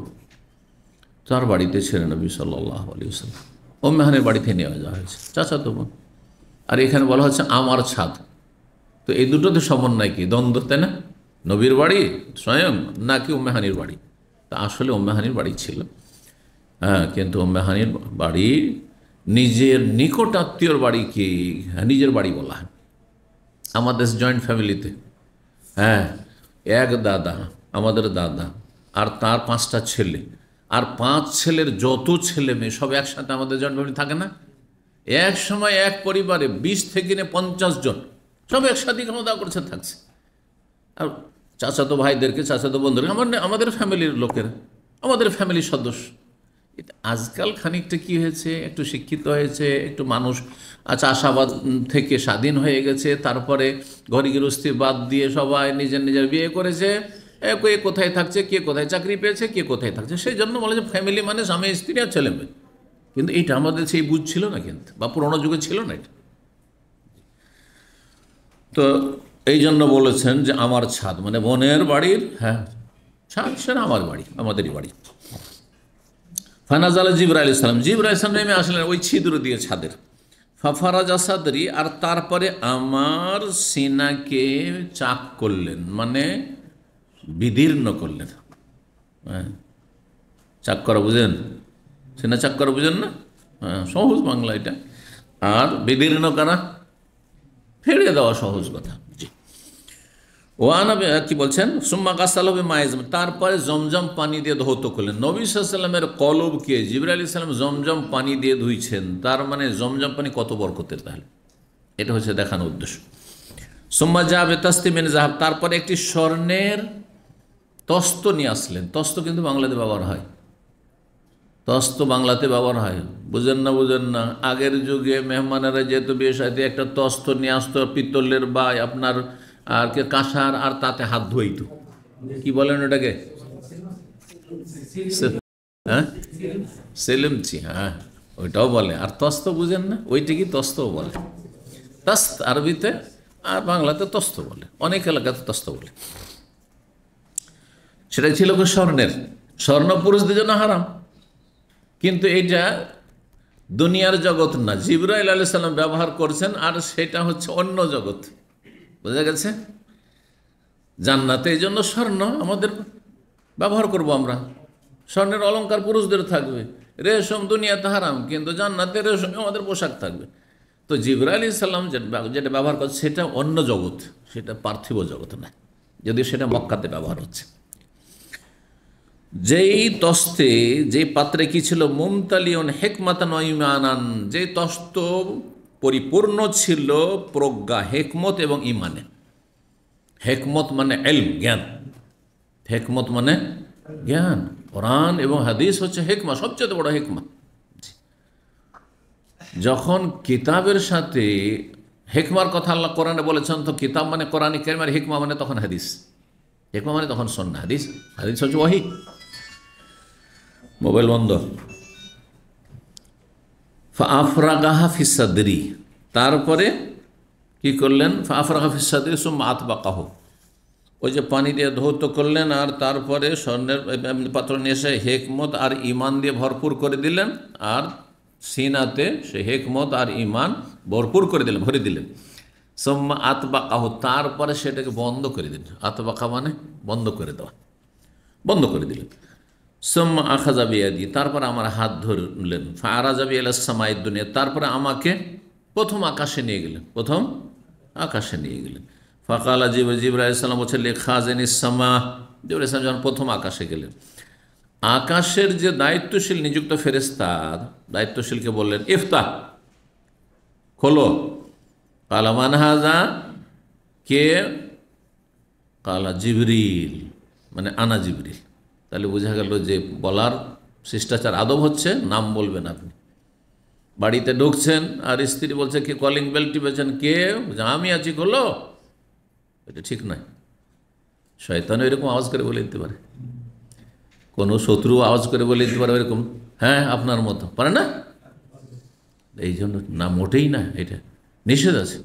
তার বাড়িতে ছিলেন নবী সাল্লাল্লাহু আলাইহি ওয়াসাল্লাম। উম্মে হানির বাড়িতে নিয়ে যাওয়া হয়েছে, চাচাতো বোন। আর এখানে বলা হচ্ছে আমার ছাদ। তো এই দুটোতে সমন্বয় কি? দ্বন্দ্ব, তাই না? নবীর বাড়ি স্বয়ং নাকি উম্মে হানির বাড়ি? তা আসলে উম্মে হানির বাড়ি ছিল। হ্যাঁ, কিন্তু উম্মে হানির বাড়ি নিজের নিকট আত্মীয়র বাড়িকে নিজের বাড়ি বলা হয়। আমাদের জয়েন্ট ফ্যামিলিতে, হ্যাঁ, এক দাদা, আমাদের দাদা আর তার 5টা ছেলে, আর 5 ছেলের যত ছেলে মেয়ে সব একসাথে আমাদের জয়েন্ট ফ্যামিলি থাকে না? এক সময় এক পরিবারে 20 থেকে 50 জন সব একসাথে খাওয়া দাওয়া করছে, থাকছে। আর চাচাতো ভাইদেরকে, চাচাতো বন্ধুদেরকে আমাদের ফ্যামিলির লোকেরা, আমাদের ফ্যামিলির সদস্য। আজকাল খানিকটা কি হয়েছে, একটু শিক্ষিত হয়েছে, একটু মানুষ চাষাবাদ থেকে স্বাধীন হয়ে গেছে, তারপরে ঘর গৃহস্থী বাদ দিয়ে সবাই নিজের নিজের বিয়ে করেছে, কে কোথায় থাকছে, কে কোথায় চাকরি পেয়েছে, কে কোথায় থাকছে, সেই জন্য বলে যে ফ্যামিলি মানে স্বামী স্ত্রী আর ছেলে মেয়ে। কিন্তু এটা আমাদের সেই বুঝ ছিল না, কিন্তু বা পুরোনো যুগে ছিল না এটা। তো এই জন্য বলেছেন যে আমার ছাদ মানে বোনের বাড়ির, হ্যাঁ, ছাদ সেটা আমার বাড়ি, আমাদেরই বাড়ি। ফানাজাল জিবরাইল ইসলাম, জিবরাইল ইসলাম নেমে আসলেন ওই ছিদ্র দিয়ে ছাদের। ফাফারাজা সাদরি, আর তারপরে আমার সিনাকে চাক করলেন, মানে বিদীর্ণ করলেন। হ্যাঁ, চাক করা বুঝেন? সিনা চাক করা বুঝেন না? হ্যাঁ, সহজ বাংলা এটা। আর বিদীর্ণ করা, ফেড়ে দেওয়া, সহজ কথা। জি, ওয়ানা কি বলছেন, সুম্মা গাসালবে মায়েজ, তারপরে জমজম পানি দিয়ে ধৌত করলেন। নবী সাল্লাল্লাহু আলাইহি ওয়াসাল্লামের কলবকে জিবরাইল আলাইহিস সালাম জমজম পানি দিয়ে ধুইছেন, তার মানে জমজম পানি কত বরকতের, তাহলে এটা হচ্ছে দেখানোর উদ্দেশ্য। সুম্মা যাবে তাসতিমিন জাহাব, তারপরে একটি স্বর্ণের তস্ত নিয়ে আসলেন। তস্ত কিন্তু বাংলাতে ব্যবহার হয়, তস্ত বাংলাতে ব্যবহার হয়, বুঝেন না? বুঝেন না? আগের যুগে মেহমানেরা যেহেতু বিয়ে সাথে একটা তস্ত নিয়ে আসতো, পিতলের বা আপনার আর কে কাঁসার, আর তাতে হাত ধুইত। কি বলেন ওটাকে? হ্যাঁ, সেলিমচি, হ্যাঁ, ওইটাও বলে। আর তস্ত বুঝেন না? ওইটাকে তস্তও বলে, তস্ত আরবিতে, আর বাংলাতে তস্ত বলে, অনেক এলাকাতে তস্ত বলে। সেটাই ছিল স্বর্ণের। স্বর্ণ পুরুষদের জন্য হারাম, কিন্তু এইটা দুনিয়ার জগৎ না, জিবরাইল আলাইহিস সালাম ব্যবহার করছেন, আর সেটা হচ্ছে অন্য জগৎ। বোঝা গেছে? জান্নাতে এই জন্য স্বর্ণ আমাদের ব্যবহার করব আমরা। স্বর্ণের অলংকার পুরুষদের থাকবে, রেশম দুনিয়াতে হারাম, কিন্তু জান্নাতে রেশমে আমাদের পোশাক থাকবে। তো জিবরাইল আলাইহিস সালাম যেটা ব্যবহার করছে সেটা অন্য জগৎ, সেটা পার্থিব জগৎ না, যদিও সেটা মক্কাতে ব্যবহার হচ্ছে। যেই তস্তে, যেই পাত্রে কি ছিল, মুমতালিউন হিকমাতান ওয়া ঈমানান, যে তস্ত পরিপূর্ণ ছিল প্রজ্ঞা, হেকমত এবং ইমানে। হেকমত মানে ইলম, জ্ঞান। হেকমত মানে জ্ঞান। কোরআন এবং হাদিস হচ্ছে হেকমা, সবচেয়ে বড় হেকমা। যখন কিতাবের সাথে হেকমার কথা আল্লাহ কোরআনে বলেছেন, তো কিতাব মানে কোরআন কারীম, আর হেকমা মানে তখন হাদিস। হেকমা মানে তখন সুন্নাহ, হাদিস, হাদিস হচ্ছে ওহী। মোবাইল বন্ধ। ফাআফরাগাহা ফিস সাদরি, তারপরে কি করলেন? ফাআফরাগা ফিস সাদরি সুম্মা আতবাকাহু, ওই যে পানি দিয়ে ধৌত করলেন, আর তারপরে স্বর্ণের পাত্র নিয়ে এসে হেকমত আর ইমান দিয়ে ভরপুর করে দিলেন, আর সিনাতে সে হেকমত আর ইমান ভরপুর করে দিলেন, ভরে দিলেন। সোম্মা আতবাকাহু, তারপরে সেটাকে বন্ধ করে দিন। আতবাকা মানে বন্ধ করে দেওয়া, বন্ধ করে দিলেন। সোম্মা আখাযা বিয়াদি, তারপরে আমার হাত ধরলেন। ফাআরাজা বি ইলা সামাইদ দুনিয়া, তারপরে আমাকে প্রথম আকাশে নিয়ে গেলেন, প্রথম আকাশে নিয়ে গেলেন। ফাকালা জিবরাইল আলাইহিস সালাম বলছে লিখাজিনিস সামা, জিবরাইল আলাইহিস সালাম যখন প্রথম আকাশে গেলেন, আকাশের যে দায়িত্বশীল নিযুক্ত ফেরেশতা, দায়িত্বশীলকে বললেন ইফতাহ, খোলো। কালা মান হাযা, কে? কালা জিবরিল, মানে আনা জিবরিল। তাহলে বোঝা গেল যে বলার শিষ্টাচার আদব হচ্ছে নাম বলবেন আপনি। বাড়িতে ঢুকছেন আর স্ত্রী বলছে কে, কলিং বেল টিপেছেন, কে? আমি আছি, খোলো। এটা ঠিক নয়। শয়তানও এরকম আওয়াজ করে বলে দিতে পারে, কোনো শত্রু আওয়াজ করে বলে দিতে পারে এরকম, হ্যাঁ আপনার মতো, পারে না? এই জন্য না, মোটেই না, এটা নিষেধ আছে।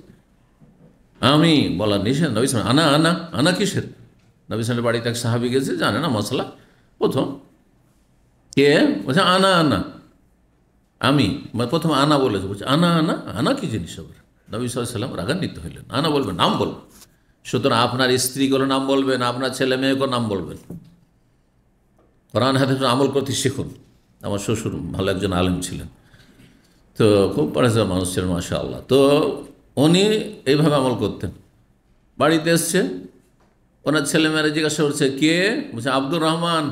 আমি বলার নিষেধ। নবী সাল্লাল্লাহু আনা আনা আনা কিসের? নবী সাল্লাল্লাহু বাড়িতে এক সাহাবী গেছে, জানে না মশলা, প্রথম কে বলছে আনা আনা, আমি, প্রথম আনা বলেছে, বলছে আনা আনা আনা কি জিনিস আবার? নবী সাল্লাল্লাহু আলাইহি ওয়াসাল্লাম রাগান্বিত হইলেন। আনা বলবেন, নাম বলবেন। সুতরাং আপনার স্ত্রীগুলো নাম বলবেন, আপনার ছেলে মেয়েকেও নাম বলবেন। কোরআন হাদিস আমল করতে শিখুন। আমার শ্বশুর ভালো একজন আলেম ছিলেন, তো খুব পরেশগার মানুষ ছিলেন মাশাআল্লাহ। তো উনি এইভাবে আমল করতেন। বাড়িতে এসছে, ওনার ছেলেমেয়েরা জিজ্ঞাসা করছে কে? বলছে আব্দুর রহমান।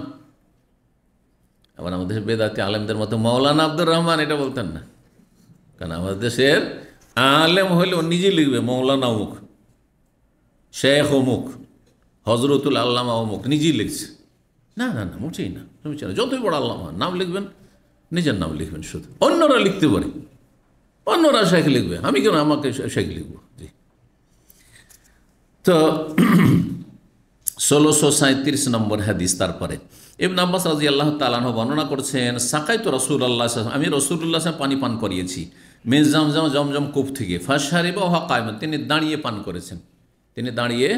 আবার আমাদের বেদাতি আলেমদের মতো মৌলানা আব্দুর রহমান এটা বলতেন না, কারণ আমাদের দেশের আলেম হইলে ও নিজেই লিখবে মৌলানা অমুক, শেখ অমুক, হজরতুল আল্লামা অমুক, নিজেই লিখছে। না না না, মোটেই না। তুমি চাও যতই বড় আল্লামা নাম লিখবেন, নিজের নাম লিখবেন শুধু। অন্যরা লিখতে পারে, অন্যরা শেখ লিখবে, আমি কেন আমাকে শেখ লিখবো? জি। তো 1637 নম্বর হাদিস। তারপরে ইবনে আব্বাস রাদিয়াল্লাহু তাআলা আনহু বর্ণনা করছেন, সাকাইতু রাসূলুল্লাহ সাল্লাল্লাহু আলাইহি ওয়াসাল্লাম, আমি রাসূলুল্লাহ সাল্লাল্লাহু আলাইহি ওয়াসাল্লাম পানি পান করিয়েছি, মিন জামজাম, জমজম কূপ থেকে। ফাশারিবা ওয়া কায়মান, তিনি দাঁড়িয়ে পান করেছেন, তিনি দাঁড়িয়ে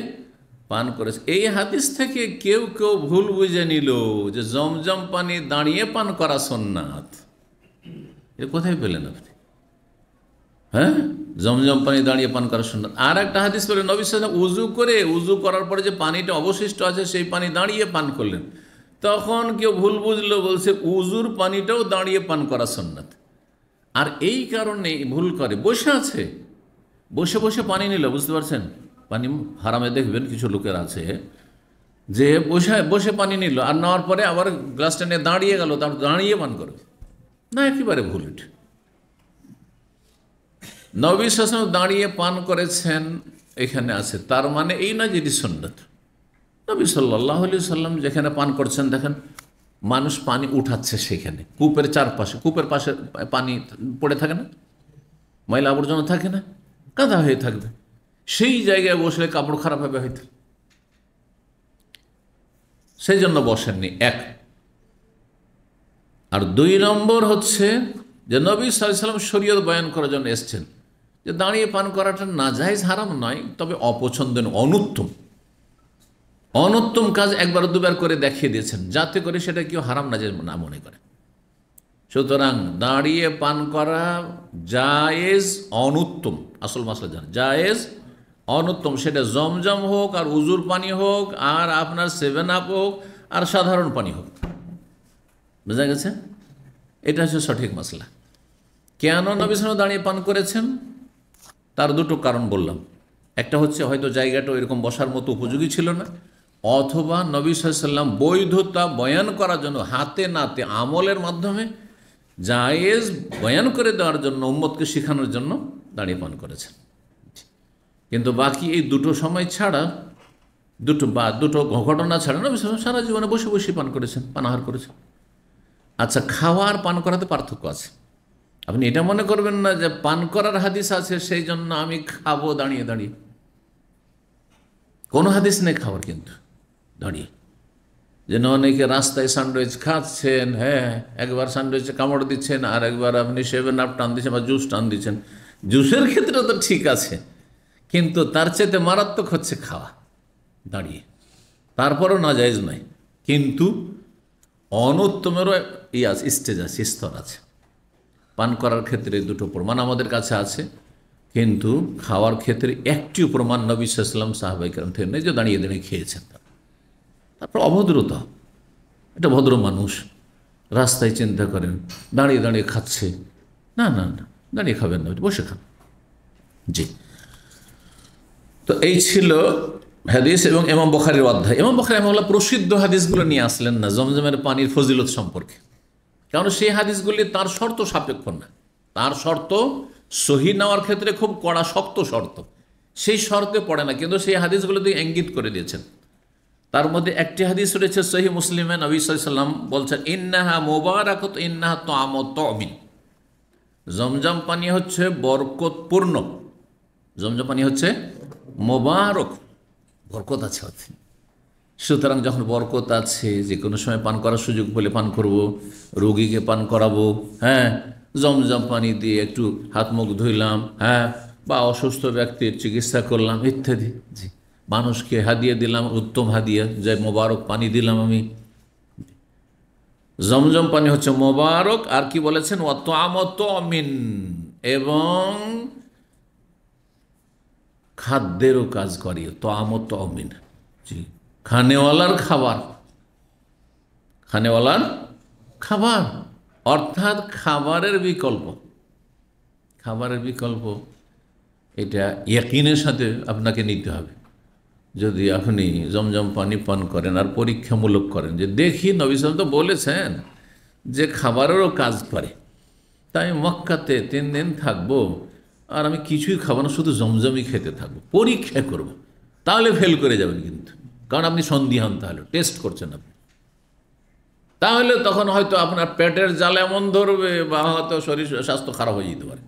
পান করেছেন। এই হাদিস থেকে কেউ কেউ ভুল বুঝে নিল যে জমজম পানি দাঁড়িয়ে পান করা সুন্নাত। এটা কোথায় পেলেন আপনি? হ্যাঁ, জমজম পানি দাঁড়িয়ে পান করা সুন্নাত। আর একটা হাদিস পেলেন, নবী সাল্লাল্লাহু আলাইহি ওয়াসাল্লাম উযু করার পরে যে পানিটা অবশিষ্ট আছে সেই পানি দাঁড়িয়ে পান করলেন। তখন কেউ ভুল বুঝলো, বলছে উযুর পানিটাও দাঁড়িয়ে পান করা সুন্নাত। আর এই কারণে ভুল করে, বসে আছে, বসে বসে পানি নিল, বুঝতে পারছেন? পানি হারামে দেখবেন কিছু লোকের আছে যে বসে বসে পানি নিল, আর নেওয়ার পরে আবার গ্লাসটা নিয়ে দাঁড়িয়ে গেল, তারপর দাঁড়িয়ে পান করবে। না, একেবারে ভুল। এটা নবী সাল্লাল্লাহু আলাইহি ওয়াসাল্লাম দাঁড়িয়ে পান করেছেন এখানে আছে, তার মানে এই না যে এটি সুন্নাত। নবী সাল্লাল্লাহু আলাইহি ওয়াসাল্লাম যেখানে পান করছেন, দেখেন মানুষ পানি উঠাচ্ছে সেখানে, কূপের চারপাশে, কূপের পাশে পানি পড়ে থাকে না, ময়লা আবর্জনা থাকে না, কাদা হয়ে থাকবে, সেই জায়গায় বসলে কাপড় খারাপ হবে হয়তো, সেই জন্য বসেননি। এক। আর 2 নম্বর হচ্ছে যে নবী সাল্লাল্লাহু আলাইহি ওয়াসাল্লাম শরীয়ত বয়ান করার জন্য এসেছেন যে দাঁড়িয়ে পান করাটা নাজায়েজ, হারাম নয়, তবে অপছন্দনীয়, অনুত্তম, অনুত্তম কাজ একবার দুবার করে দেখিয়ে দিয়েছেন, যাতে করে সেটা কেউ হারাম নাজায়েজ না মনে করে। সুতরাং দাঁড়িয়ে পান করা জায়েজ, অনুত্তম, আসল মাসলা জানেন, জায়েজ অনুত্তম, সেটা জমজম হোক আর উজুর পানি হোক আর আপনার 7 আপ হোক আর সাধারণ পানি হোক। বোঝা গেছে? এটা হচ্ছে সঠিক মাসলা। কেন নবী সাল্লাল্লাহু আলাইহি ওয়াসাল্লাম দাঁড়িয়ে পান করেছেন, তার 2টো কারণ বললাম। একটা হচ্ছে হয়তো জায়গাটা এরকম বসার মতো উপযোগী ছিল না, অথবা নবী সাল্লাল্লাহু আলাইহি ওয়াসাল্লাম বৈধতা বয়ান করার জন্য হাতে নাতে আমলের মাধ্যমে জায়েজ বয়ান করে দেওয়ার জন্য, উম্মতকে শেখানোর জন্য দাঁড়িয়ে পান করেছেন। কিন্তু বাকি এই 2টো সময় ছাড়া, দুটো ঘটনা ছাড়া নবী সাল্লাল্লাহু আলাইহি ওয়াসাল্লাম সারা জীবনে বসে বসে পান করেছেন, পানাহার করেছেন। আচ্ছা, খাওয়া আর পান করাতে পার্থক্য আছে। আপনি এটা মনে করবেন না যে পান করার হাদিস আছে সেই জন্য আমি খাবো দাঁড়িয়ে দাঁড়িয়ে। কোনো হাদিস নেই খাওয়ার, কিন্তু দাঁড়িয়ে। যেন অনেকে রাস্তায় স্যান্ডউইচ খাচ্ছেন, হ্যাঁ, একবার স্যান্ডউইচে কামড় দিচ্ছেন আর একবার আপনি 7 আপ টান দিচ্ছেন বা জুস টান দিচ্ছেন। জুসের ক্ষেত্রে তো ঠিক আছে, কিন্তু তার চাইতে মারাত্মক হচ্ছে খাওয়া দাঁড়িয়ে। তারপরও নাজায়েজ নয়, কিন্তু অনুত্তমেরও স্টেজ আছে, স্তর আছে। পান করার ক্ষেত্রে 2টো প্রমাণ আমাদের কাছে আছে, কিন্তু খাওয়ার ক্ষেত্রে একটিও প্রমাণ নবী সাল্লাল্লাহু আলাইহি ওয়াসাল্লাম সাহাবায়ে কেরাম থেকে নেই যে দাঁড়িয়ে দাঁড়িয়ে খেয়েছেন। তারপর অভদ্রতা, এটা ভদ্র মানুষ রাস্তায় চিন্তা করেন দাঁড়িয়ে দাঁড়িয়ে খাচ্ছে, না না না, দাঁড়িয়ে খাবেন না, বসে খান। জি, তো এই ছিল হাদিস এবং ইমাম বুখারীর অধ্যায়। ইমাম বুখারী রাহিমাহুল্লাহ প্রসিদ্ধ হাদিসগুলো নিয়ে আসলেন না জমজমের পানির ফজিলত সম্পর্কে, কারণ সেই হাদিসগুলি তার শর্ত সাপেক্ষ না। তার শর্ত সহি নেওয়ার ক্ষেত্রে খুব কড়া শক্ত শর্ত, সেই শর্তে পড়ে না, কিন্তু সেই হাদিসগুলোতে ইঙ্গিত করে দিয়েছেন। তার মধ্যে একটি হাদিস রয়েছে সহিহ মুসলিমে, নবী সাল্লাল্লাহু আলাইহি ওয়াসাল্লাম বলছেন ইন্নাহা মুবারাকাত ইন্নাহা তুআমুত তুমিন, জমজম পানি হচ্ছে বরকতপূর্ণ, জমজম পানি হচ্ছে মোবারক, বরকত আছে ওতে। সুতরাং যখন বরকত আছে, যে কোনো সময় পান করার সুযোগ পেলে পান করব, রোগীকে পান করাবো, হ্যাঁ, জমজম পানি দিয়ে একটু হাত মুখ ধুইলাম, হ্যাঁ, বা অসুস্থ ব্যক্তির চিকিৎসা করলাম ইত্যাদি। জি, মানুষকে হাদিয়া দিলাম, উত্তম হাদিয়া, যে মোবারক পানি দিলাম আমি। জমজম পানি হচ্ছে মোবারক। আর কি বলেছেন, ওয়া তুআমুত তুমিন, এবং খাদ্যেরও কাজ করে, তুআমুত তুমিন। জি, খানেওয়ালার খাবার, খানেওয়ালার খাবার, অর্থাৎ খাবারের বিকল্প, খাবারের বিকল্প। এটা ইয়াকিনের সাথে আপনাকে নিতে হবে। যদি আপনি জমজম পানি পান করেন আর পরীক্ষামূলক করেন যে দেখি নবী সাল্লাল্লাহু আলাইহি ওয়াসাল্লাম তো বলেছেন যে খাবারেরও কাজ করে, তাই মক্কাতে 3 দিন থাকবো আর আমি কিছুই খাবো না, শুধু জমজমই খেতে থাকবো, পরীক্ষা করব, তাহলে ফেল করে যাবেন। কিন্তু কারণ আপনি সন্দিহান, তাহলে টেস্ট করছেন আপনি, তাহলে তখন হয়তো আপনার পেটের জ্বালা এমন ধরবে বা হয়তো শরীর স্বাস্থ্য খারাপ হয়ে যেতে পারে।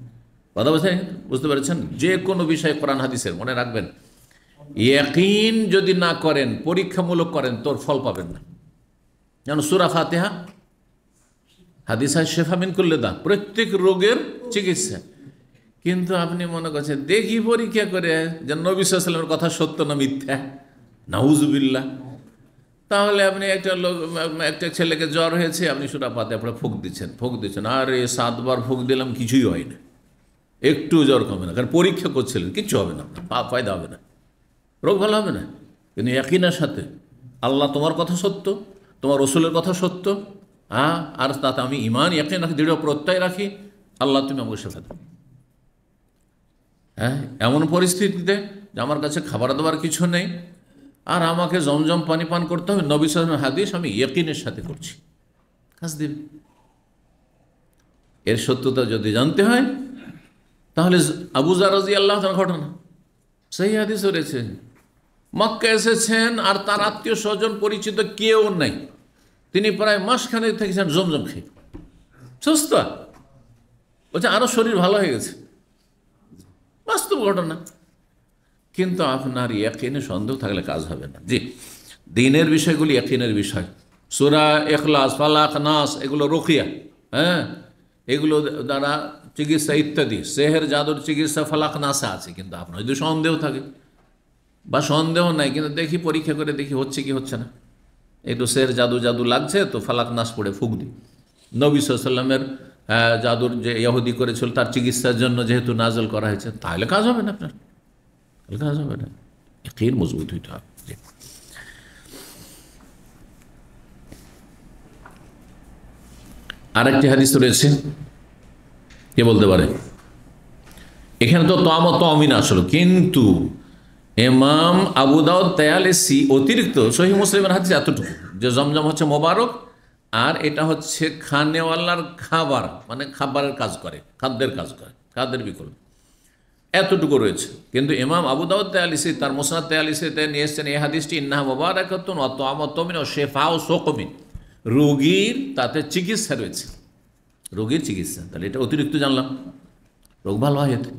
কথা বলছেন, বুঝতে পেরেছেন? যে কোনো বিষয়ে কোরআন হাদিসের মনে রাখবেন, ইয়াকিন যদি না করেন, পরীক্ষামূলক করেন, তোর ফল পাবেন না। যেমন সূরা ফাতিহা, হাদিস শেফা মিন কুল্লি দা, প্রত্যেক রোগের চিকিৎসা। কিন্তু আপনি মনে করছেন দেখি পরীক্ষা করে যে নবী সাল্লাল্লাহু আলাইহি ওয়াসাল্লামের কথা সত্য না মিথ্যা, নাউজুবিল্লাহ। তাহলে আপনি একটা ছেলেকে জ্বর হয়েছে, আপনি সূরা ফাতিহা পড়ে ফুঁক দিচ্ছেন, আরে 7 বার ফুঁক দিলাম, কিছুই হয় না, একটু জ্বর কমে না, কারণ পরীক্ষা করছিলেন, কিচ্ছু হবে না, ফায়দা হবে না, রোগ ভালো হবে না। কিন্তু ইয়াকিনের সাথে আল্লাহ তোমার কথা সত্য, তোমার রসুলের কথা সত্য, হ্যাঁ, আর তাতে আমি ইমান ইয়াকিন রাখি, দৃঢ় প্রত্যয় রাখি, আল্লাহ তুমি আমাকে শেফা দাও। হ্যাঁ, এমন পরিস্থিতিতে যে আমার কাছে খাবার দাবার কিছু নেই আর আমাকে জমজম পানি পান করতে হবে, নবী সাল্লাল্লাহু আলাইহি ওয়াসাল্লামের হাদিস আমি ইয়াকিনের সাথে করছি, কাজ দেবে। এর সত্যতা যদি জানতে হয় তাহলে আবু যার রাদিয়াল্লাহু তাআলার ঘটনা, সেই হাদিস রয়েছে, মক্কা এসেছেন আর তার আত্মীয় স্বজন পরিচিত কেউ নেই, তিনি প্রায় মাসখানেক থেকেছেন জমজম খেয়ে, সুস্থ, বলছে আরো শরীর ভালো হয়ে গেছে, বাস্তব ঘটনা। কিন্তু আপনার ইয়াকিনে সন্দেহ থাকলে কাজ হবে না। জি, দিনের বিষয়গুলি ইয়াকিনের বিষয়। সূরা ইখলাস, ফালাক, নাস, এগুলো রুকিয়া, হ্যাঁ, এগুলো দ্বারা চিকিৎসা ইত্যাদি, সেহের জাদুর চিকিৎসা ফালাক নাসে আছে। কিন্তু আপনার যদি সন্দেহ থাকে বা সন্দেহ নাই, কিন্তু দেখি পরীক্ষা করে দেখি হচ্ছে কি হচ্ছে না, একটু সেহের জাদু লাগছে তো ফালাক নাস পড়ে ফুঁক দিই। নবী সাল্লাল্লাহু আলাইহি ওয়াসাল্লামের জাদুর যে ইহুদি করেছিল তার চিকিৎসার জন্য যেহেতু নাজল করা হয়েছে, তাহলে কাজ হবে না, আপনার কাজ হবে না, ইয়াকিন মজবুত হইতে হবে। আরেকটি হাদিস রয়েছে, কে বলতে পারে? এখানে তো তুআমুত তুমিন আসলো, কিন্তু ইমাম আবু দাউদ তায়ালিসি অতিরিক্ত সহিহ মুসলিমের হাদিস এতটুকু যে জমজম হচ্ছে মোবারক আর এটা হচ্ছে খানেওয়ালার খাবার, মানে খাবারের কাজ করে, খাদ্যের কাজ করে, খাদ্যের বিকল্প, এতটুকু রয়েছে। কিন্তু ইমাম আবু দাউদ তায়ালিসি তার মুসনাদ তায়ালিসিতে নিয়ে এসেছেন এই হাদিসটি, ইন্নাহা মুবারাকাতুন ওয়া তুআমুত তুমিন ওয়া শিফাউ সুকমিন, রোগীর তাতে চিকিৎসা রয়েছে, রোগীর চিকিৎসা। তাহলে এটা অতিরিক্ত জানলাম, রোগ ভালো হয় এতে।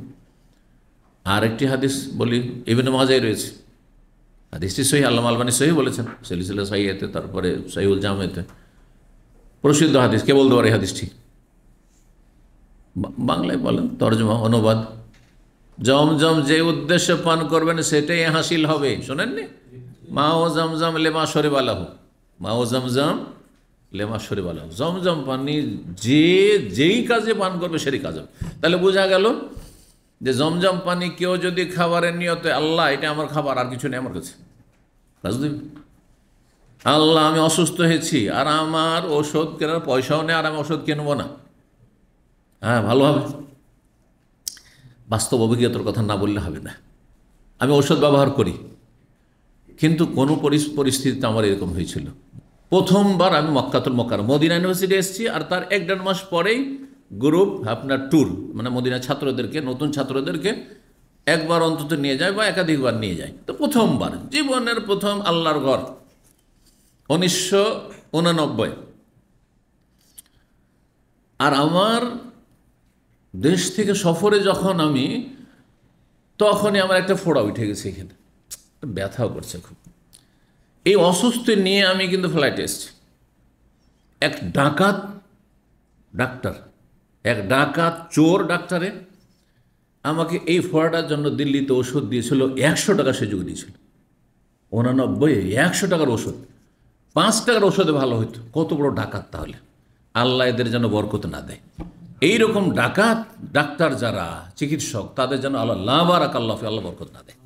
আর একটি হাদিস বলি, ইবনে মাজায় রয়েছে, হাদিসটি সহিহ, আল্লামা আলবানী সহিহ বলেছেন সিলসিলা সহিহতে, তারপরে সহিহুল জামেতে, প্রসিদ্ধ হাদিস। কে বলতে পারে এই হাদিসটি? বাংলায় বলেন, তর্জমা, অনুবাদ। জমজম যে উদ্দেশ্যে পান করবেন সেটাই হাসিল হবে, শোনেননি? মাও জমজম লেমা শরিবালাহু, মাও জমজম লেমা শরিবালাহু, জমজম পানি যেই কাজে পান করবে সেই কাজ হবে। তাহলে বোঝা গেল যে জমজম পানি কেউ যদি খাবারের নিয়তে, আল্লাহ এটা আমার খাবার, আর কিছু নেই আমার কাছে, বুঝলি, আল্লাহ আমি অসুস্থ হয়েছি আর আমার ওষুধ কেনার পয়সাও নেই আর আমি ওষুধ কিনবো না, হ্যাঁ ভালো হবে। বাস্তব অভিজ্ঞতার কথা না বললে হবে না। আমি ওষুধ ব্যবহার করি, কিন্তু কোনো পরিস্থিতিতে আমার এরকম হয়েছিল। প্রথমবার আমি মক্কাতুল মোকাররম মদিনা ইউনিভার্সিটি এসেছি, আর তার 1-1.5 মাস পরেই গ্রুপ আপনার ট্যুর, মানে মদিনা ছাত্রদেরকে, নতুন ছাত্রদেরকে একবার অন্তত নিয়ে যায় বা একাধিকবার নিয়ে যায়। তো প্রথমবার জীবনের প্রথম আল্লাহর ঘর 1989। আর আমার দেশ থেকে সফরে যখন আমি, তখনই আমার একটা ফোড়া উঠে গেছে, এখানে ব্যথাও করছে খুব। এই অসুস্থ নিয়ে আমি কিন্তু ফ্লাইটে এসেছি। এক ডাকাত ডাক্তার, এক ডাকাত চোর ডাক্তারে আমাকে এই ফোড়াটার জন্য দিল্লিতে ওষুধ দিয়েছিল, 100 টাকা সে যুগ দিয়েছিল। 89 100 টাকার ওষুধ, 5 টাকার ওষুধে ভালো হইতো। কত বড় ডাকাত তাহলে! আল্লাহ এদের যেন বরকত না দেয়। এইরকম ডাকাত ডাক্তার যারা চিকিৎসক, তাদের যেন আল্লাহ লা বারাকাল্লাহু ফি, আল্লাহ বরকত না দেয়।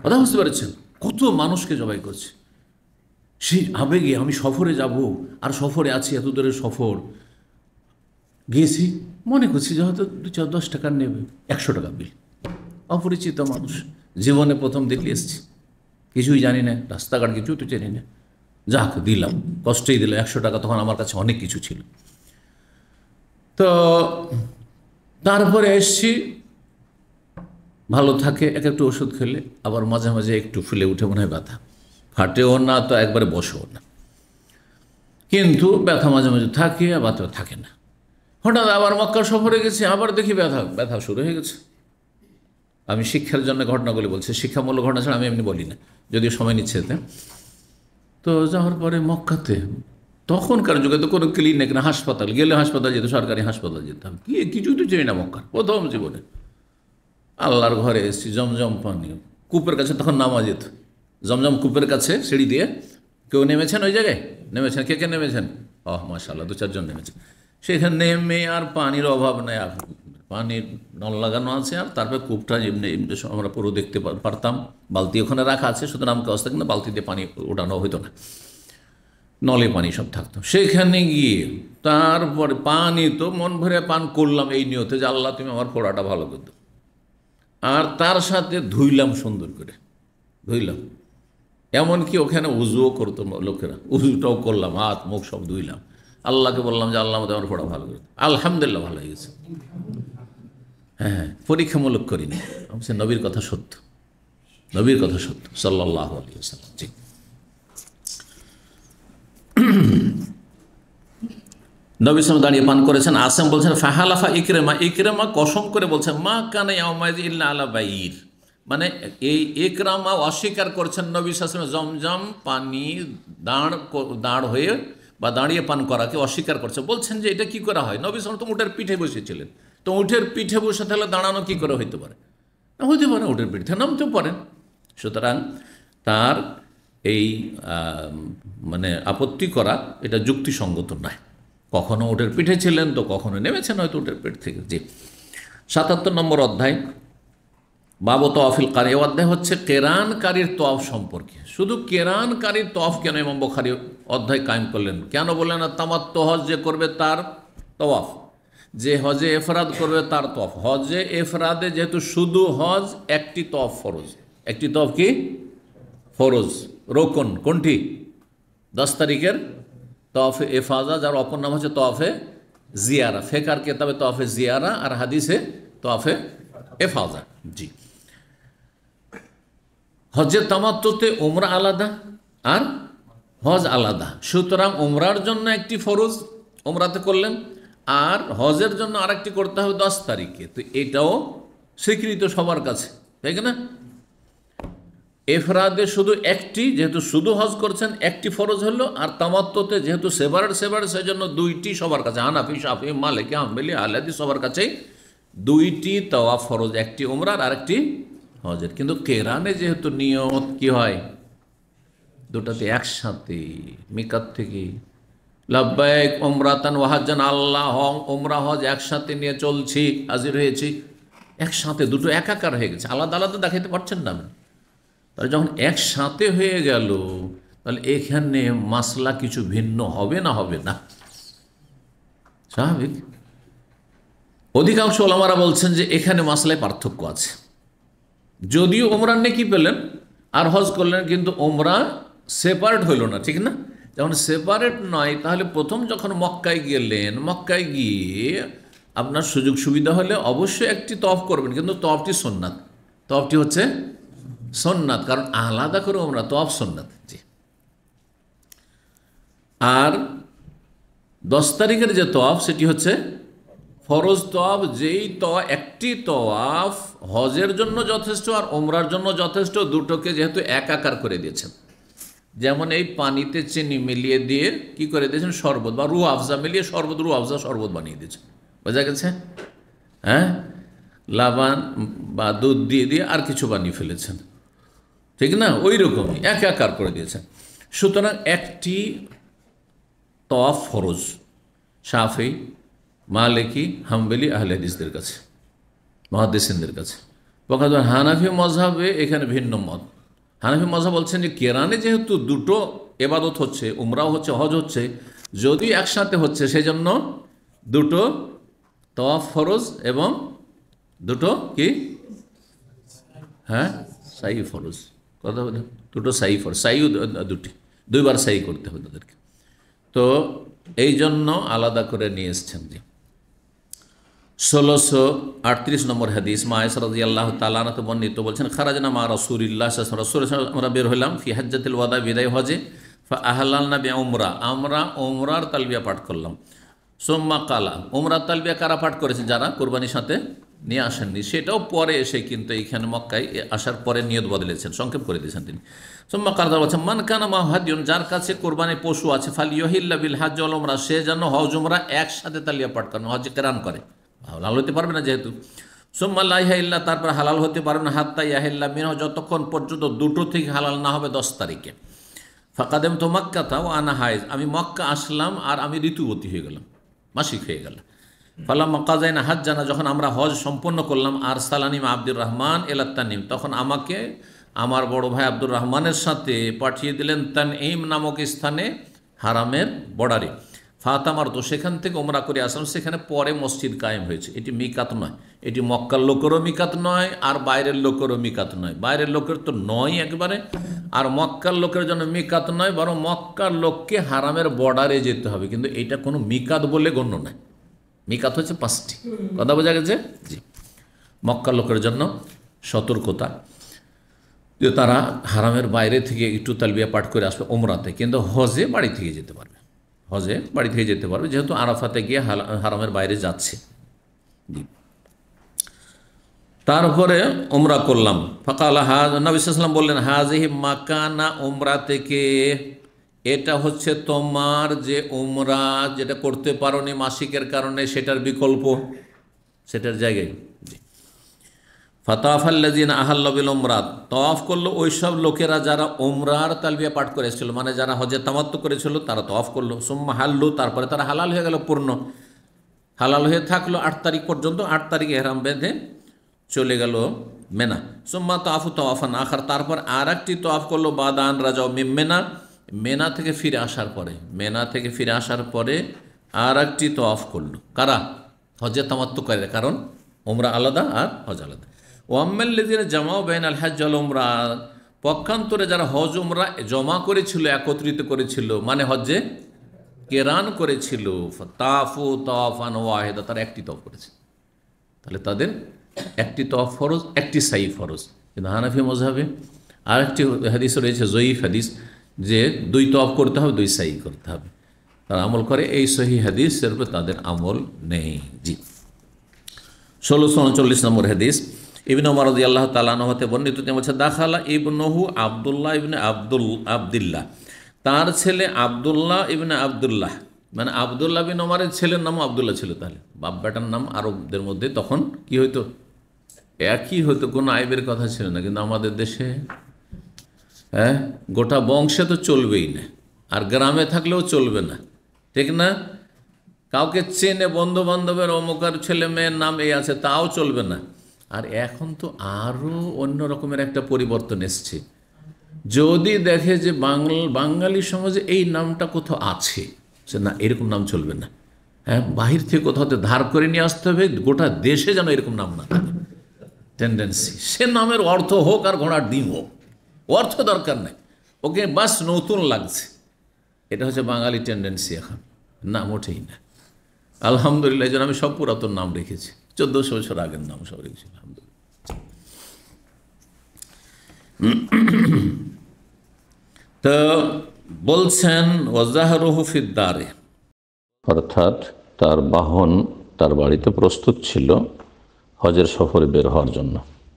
কথা বুঝতে পেরেছেন? কত মানুষকে জবাই করছে সেই আবেগে। আমি সফরে যাব, আর সফরে আছি, এত দূরের সফর গিয়েছি, মনে করছি যে হয়তো 2-10 টাকার নেবে, 100 টাকা বিল। অপরিচিত মানুষ, জীবনে প্রথম দেখলে এসছি, কিছুই জানি না, রাস্তাঘাট কিছু তো জানি না, যাক দিলাম, কষ্টেই দিলাম 100 টাকা। তখন আমার কাছে অনেক কিছু ছিল। তো তারপরে এসছি, ভালো থাকে, একটু ওষুধ খেলে আবার মাঝে মাঝে একটু ফুলে উঠে মনে হয় ব্যথা, ফাটেও না তো একবারে বসেও না, কিন্তু ব্যথা মাঝে মাঝে থাকে, আবার তো থাকে না। হঠাৎ আবার মক্কা সফরে গেছি, আবার দেখি ব্যথা শুরু হয়ে গেছে। আমি শিক্ষার জন্য ঘটনাগুলি বলছি, শিক্ষামূলক ঘটনা ছাড়া আমি এমনি বলি না, যদিও সময় নিচ্ছে এতে। তো যাওয়ার পরে মক্কাতে, তখনকার যুগে তো কোনো ক্লিনিক না, হাসপাতাল গেলে হাসপাতাল যেত, সরকারি হাসপাতাল যেতাম, কিছুই তো চিনি না মক্কার, প্রথম জীবনে। আল্লাহর ঘরে এসেছি, জমজম পানি, কূপের কাছে তখন নামা যেত, জমজম কূপের কাছে সিঁড়ি দিয়ে। কেউ নেমেছেন ওই জায়গায়? নেমেছেন? কে কে নেমেছেন? মাশাআল্লাহ, 2-4 জন নেমেছেন। সেখানে নেমে আর পানির অভাব নেই, পানির নল লাগানো আছে, আর তারপরে কূপটা এমনি আমরা পুরো দেখতে পারতাম। বালতি ওখানে রাখা আছে, শুধু নামকে অবস্থা, কিন্তু বালতি দিয়ে পানি ওঠানো হইতো না, নলে পানি সব থাকতো। সেখানে গিয়ে তারপরে পানি তো মন ভরে পান করলাম, এই নিয়তে যে আল্লাহ তুমি আমার ফোড়াটা ভালো করে দাও। আর তার সাথে ধুইলাম, সুন্দর করে ধুইলাম, এমনকি ওখানে উজুও করতো লোকেরা, উজুটাও করলাম, হাত মুখ সব ধুইলাম। আল্লাহকে বললাম যে আল্লাহ আমার ফোড়া ভালো করে, আলহামদুলিল্লাহ ভালো হয়ে গেছে। হ্যাঁ, পরীক্ষামূলক করিনি, সে নবীর কথা সত্য, নবীর কথা সত্য সাল্লাল্লাহু আলাইহি ওয়াসাল্লাম। জি, নবী সাল্লাল্লাহু দাঁড়িয়ে পান করেছেন। আসেম বলছেন ফাহালাফা ইকরামা, ইকরামা কসম করে বলছেন মা কানা ইয়াউমাইয ইল্লা আলা বাইর, মানে এই ইকরামা অস্বীকার করছেন নবী সাল্লাল্লাহু আলাইহি ওয়াসাল্লাম জমজম পানি দাঁড় হয়ে বা দাঁড়িয়ে পান করাকে অস্বীকার করছে। বলছেন যে এটা কি করা হয়? নবী সাল্লাল্লাহু আলাইহি ওয়াসাল্লাম তো উটের পিঠে বসেছিলেন, তো উটের পিঠে বসে তাহলে দাঁড়ানো কি করে হইতে পারে? না হইতে পারে, উটের পিঠে নামতেও পারেন। সুতরাং তার এই মানে আপত্তি করা এটা যুক্তিসঙ্গত নয়। কখনো উটের পিঠে ছিলেন, তো কখনো নেমেছেন হয়তো উটের পিঠ থেকে। জি, 77 নম্বর অধ্যায়, বাবু তওয়াফিল কারি। এই অধ্যায় হচ্ছে কেরানকারীর তওয়াফ সম্পর্কে। শুধু কেরানকারীর তওয়াফ কেন ইমাম বুখারী অধ্যায় কায়েম করলেন? কেন বললেন না তামাত্তু হজ যে করবে তার তওয়াফ, যে হজে এফরাদ করবে তার তওয়াফ? হজে এফরাদে যেহেতু শুধু হজ, একটি তওয়াফ ফরজ। একটি তওয়াফ কি ফরজ, রোকন। কোনটি? 10 তারিখের তওয়াফে এফাজা, যার অপর নাম হচ্ছে তওয়াফে জিয়ারা। ফেকার কেতাবে তওয়াফে জিয়ারা, আর হাদিসে তওয়াফে এফাজা। জি, হজের তামাত্তুতে উমরা আলাদা আর হজ আলাদা। সুতরাং উমরার জন্য একটি ফরজ, উমরাতে করলেন, আর হজের জন্য আরেকটি করতে হবে 10 তারিখে। তো এটাও স্বীকৃত সবার কাছে, তাই না? এফরাদে শুধু একটি, যেহেতু শুধু হজ করছেন, একটি ফরজ হলো, আর তামাত্তুতে যেহেতু সেপারেট সেজন্য দুইটি সবার কাছে। হানাফি, শাফি, মালিকি, হাম্বলি, আহলে হাদিস সবার কাছেই দুইটি তওয়াফ ফরজ, একটি উমরার আর একটি হজের। কিন্তু কেরানে যেহেতু নিয়ত কি হয়, দুটাতে একসাথে, মিকাত থেকে লাব্বাইক উমরাতান ওয়া হাজ্জান, আল্লাহ উমরা হজ একসাথে নিয়ে চলছি, হাজির হয়েছি, একসাথে দুটো একাকার হয়ে গেছে, আলাদা আলাদা দেখাইতে পারছেন না আপনি। তাহলে যখন একসাথে হয়ে গেল, তাহলে এখানে মাসলা কিছু ভিন্ন হবে না, হবে না? স্বাভাবিক। অধিকাংশ ওলামারা বলছেন যে এখানে মাসলায় পার্থক্য আছে। যদিও ওমরার নেকি পেলেন আর হজ করলেন, কিন্তু ওমরা সেপারেট হইল না, ঠিক না? যখন সেপারেট নয়, তাহলে প্রথম যখন মক্কায় গেলেন, মক্কায় গিয়ে আপনার সুযোগ সুবিধা হলে অবশ্যই একটি তওয়াফ করবেন, কিন্তু তওয়াফটি সুন্নাত। তওয়াফটি হচ্ছে সুন্নাত, কারণ আলাদা করে ওমরা, তওয়াফ সুন্নাত। জি। আর 10 তারিখের যে তওয়াফ, সেটি হচ্ছে ফরজ তওয়াফ। যেই একটি তওয়াফ হজের জন্য যথেষ্ট আর ওমরার জন্য যথেষ্ট, দুটোকে যেহেতু একাকার করে দিয়েছেন। যেমন এই পানিতে চিনি মিলিয়ে দিয়ে কি করে দিয়েছেন, শরবত বা রু আফজা মিলিয়ে শরবত, রু আফজা শরবত বানিয়ে দিয়েছেন। বোঝা গেছে? হ্যাঁ, লাবান বা দুধ দিয়ে দিয়ে আর কিছু বানিয়ে ফেলেছেন, ঠিক না? ওই রকমই একাকার করে দিয়েছেন। সুতরাং একটি তওয়াফ ফরজ শাফি, মালিকি, হাম্বলি, আহলে হাদিসদের কাছে, মুহাদ্দিসিনদের কাছে। বখাত হানাফি মযহাবে এখানে ভিন্ন মত। হানাফি মযহাব বলছেন যে কেরানে যেহেতু দুটো এবাদত হচ্ছে, উমরাও হচ্ছে, হজ হচ্ছে, যদি একসাথে হচ্ছে, সেই জন্য দুটো তওয়াফ ফরজ এবং দুটো কি, হ্যাঁ, সাই ফরজ। কথা বলে দুটো সাই ফরজ, সাইও দুটি, দুইবার সাই করতে হবে তাদেরকে। তো এই জন্য আলাদা করে নিয়ে এসছেন। জি। 1638 নম্বর হাদিস, মা আয়েশা রাদিয়াল্লাহু তাআলা আনহা বর্ণিত, বলছেন খারাজনা মা রাসূলিল্লাহ সাল্লাল্লাহু আলাইহি ওয়াসাল্লাম, আমরা বের হলাম ফি হাজ্জাতিল ওয়াদা, বিদায় হজে, ফা আহলালনা বিউমরা, আমরা উমরার তালবিয়া পাঠ করলাম। সুম্মা কালা, উমরার তালবিয়া কারা পাঠ করেছে? যারা কোরবানির সাথে নিয়ে আসেননি, সেটাও পরে এসে, কিন্তু এইখানে মক্কায় আসার পরে নিয়ত বদলেছেন, সংক্ষেপ করে দিয়েছেন তিনি। সুম্মা কালা বলছেন মান কানা মা হাদিয়ুন, যার কাছে কোরবানির পশু আছে, ফালিয়হিল্লা বিল হজ ওয়াল উমরা, সে যেন হজ উমরা একসাথে তালিয়া পাঠ করেন, হজ কেরান করে। হালাল হতে পারবে না যেহেতু। সুম্মা লা ইলাহা, তারপর হালাল হতে পারবে না, হাত্তা ইয়াহিল্লা মিনহু, যতক্ষণ পর্যন্ত দুটো থেকে হালাল না হবে 10 তারিখে। ফাকাদেম তো মক্কাতা ও আনা হাইজ, আমি মক্কা আসলাম আর আমি ঋতুবতী হয়ে গেলাম, মাসিক হয়ে গেল। ফালাম মক্কাজাইনা হাজ জানা, যখন আমরা হজ সম্পন্ন করলাম, আর সালানিম আব্দুর রহমান এলাত্তানিম, তখন আমাকে আমার বড় ভাই আব্দুর রহমানের সাথে পাঠিয়ে দিলেন তানঈম নামক স্থানে, হারামের বর্ডারে। ফাতামার, তো সেখান থেকে ওমরা করে আসলাম। সেখানে পরে মসজিদ কায়েম হয়েছে। এটি মিকাত নয়, এটি মক্কার লোকেরও মিকাত নয় আর বাইরের লোকেরও মিকাত নয়। বাইরের লোকের তো নয় একবারে, আর মক্কার লোকের জন্য মিকাত নয়, বরং মক্কার লোককে হারামের বর্ডারে যেতে হবে, কিন্তু এটা কোনো মিকাত বলে গণ্য নয়। মিকাত হচ্ছে 5টি। কথা বোঝা গেছে? জি। মক্কার লোকের জন্য সতর্কতা যে তারা হারামের বাইরে থেকে একটু তালবিয়া পাঠ করে আসবে ওমরাতে, কিন্তু হজে বাড়ি থেকে যেতে পারবে, হজে বাড়ি থেকে যেতে পারবে, যেহেতু আরাফাতে গিয়ে হারামের বাইরে যাচ্ছে। জি। তারপরে উমরা করলাম। ফাকালা হাজ, নবী সাল্লাল্লাহু আলাইহি ওয়াসাল্লাম বললেন, হাজিহি মাকানা, উমরা থেকে, এটা হচ্ছে তোমার যে উমরা যেটা করতে পারোনি মাসিকের কারণে, সেটার বিকল্প, সেটার জায়গায়। জি। ফাতাফাল্লাযিনা আহাল্লু বিল উমরা, তওয়াফ করলো ওই সব লোকেরা যারা উমরার তালবিয়া পাঠ করেছিল, মানে যারা হজে তামাত্তু করেছিল, তারা তওয়াফ করলো। সুম্মা হাল্লু, তারপরে তারা হালাল হয়ে গেল, পূর্ণ হালাল হয়ে থাকলো 8 তারিখ পর্যন্ত। 8 তারিখে ইহরাম বেঁধে চলে গেল মেনা। সুম্মা তাওয়াফু তাওয়াফান আখার, তারপর আর একটি তওয়াফ করলো বাদান রাজাও মিন মেনা, মেনা থেকে ফিরে আসার পরে, মেনা থেকে ফিরে আসার পরে আর একটি তওয়াফ করলো। কারা? হজে তামাত্তু করে, কারণ উমরা আলাদা আর হজ আলাদা। ওয়াম্মাল্লাযিনা জামাউ বাইনাল হজ ওয়াল উমরা, পক্ষান্তরে যারা হজ উমরা জমা করেছিল, একত্রিত করেছিল, মানে হজ্জে কেরান করেছিল, তাফু তাওয়াফান ওয়াহিদা, তারা একটি তওয়াফ করেছে, তাহলে তাদের একটি তওয়াফ ফরজ, একটি সাই ফরজ। কিন্তু হানাফি মযহাবে আর একটি হাদিস রয়েছে, জয়ীফ হাদিস, যে 2 তওয়াফ করতে হবে, 2 সাই করতে হবে। তারা আমল করে এই সহিহ হাদিসের উপর তাদের আমল নেই। জি। 1639 নম্বর হাদিস, ইবনে ওমর রাদিয়াল্লাহু তাআলা আনহু হতে বর্ণিত, তিনি বলছেন, দাখালা ইবনুহু আব্দুল্লাহ ইবনে আব্দুল্লাহ, তার ছেলে আব্দুল্লাহ ইবনে আব্দুল্লাহ, মানে আব্দুল্লাহ বিন ওমরের ছেলের নামও আব্দুল্লাহ ছিল। তাহলে বাপ বেটার নাম আরবদের মধ্যে তখন কি হইতো? একই হইতো, কোনো আইবের কথা ছিল না। কিন্তু আমাদের দেশে গোটা বংশে তো চলবেই না, আর গ্রামে থাকলেও চলবে না, ঠিক না? কাউকে চেনে, বন্ধু বান্ধবের অমুকার ছেলে মেয়ের নাম এই আছে, তাও চলবে না। আর এখন তো আরও অন্য রকমের একটা পরিবর্তন এসছে। যদি দেখে যে বাঙালি সমাজে এই নামটা কোথাও আছে, সে না, এরকম নাম চলবে না। হ্যাঁ, বাহির থেকে কোথাও ধার করে নিয়ে আসতে হবে, গোটা দেশে যেন এরকম নাম না থাকে। টেন্ডেন্সি, সে নামের অর্থ হোক আর ঘোড়ার ডিম হোক, অর্থ দরকার নেই, ওকে বাস নতুন লাগছে। এটা হচ্ছে বাঙালি টেন্ডেন্সি এখন। না, মোটেই না। আলহামদুলিল্লাহ, এই জন্য আমি সব পুরাতন নাম রেখেছি, 1400 বছর আগের নাম সব রেখেছি, আলহামদুলিল্লাহ। তো বলছেন ওয়াজাহরুহু ফিদ্দারে, অর্থাৎ তার বাহন তার বাড়িতে প্রস্তুত ছিল হজের সফরে বের হওয়ার জন্য।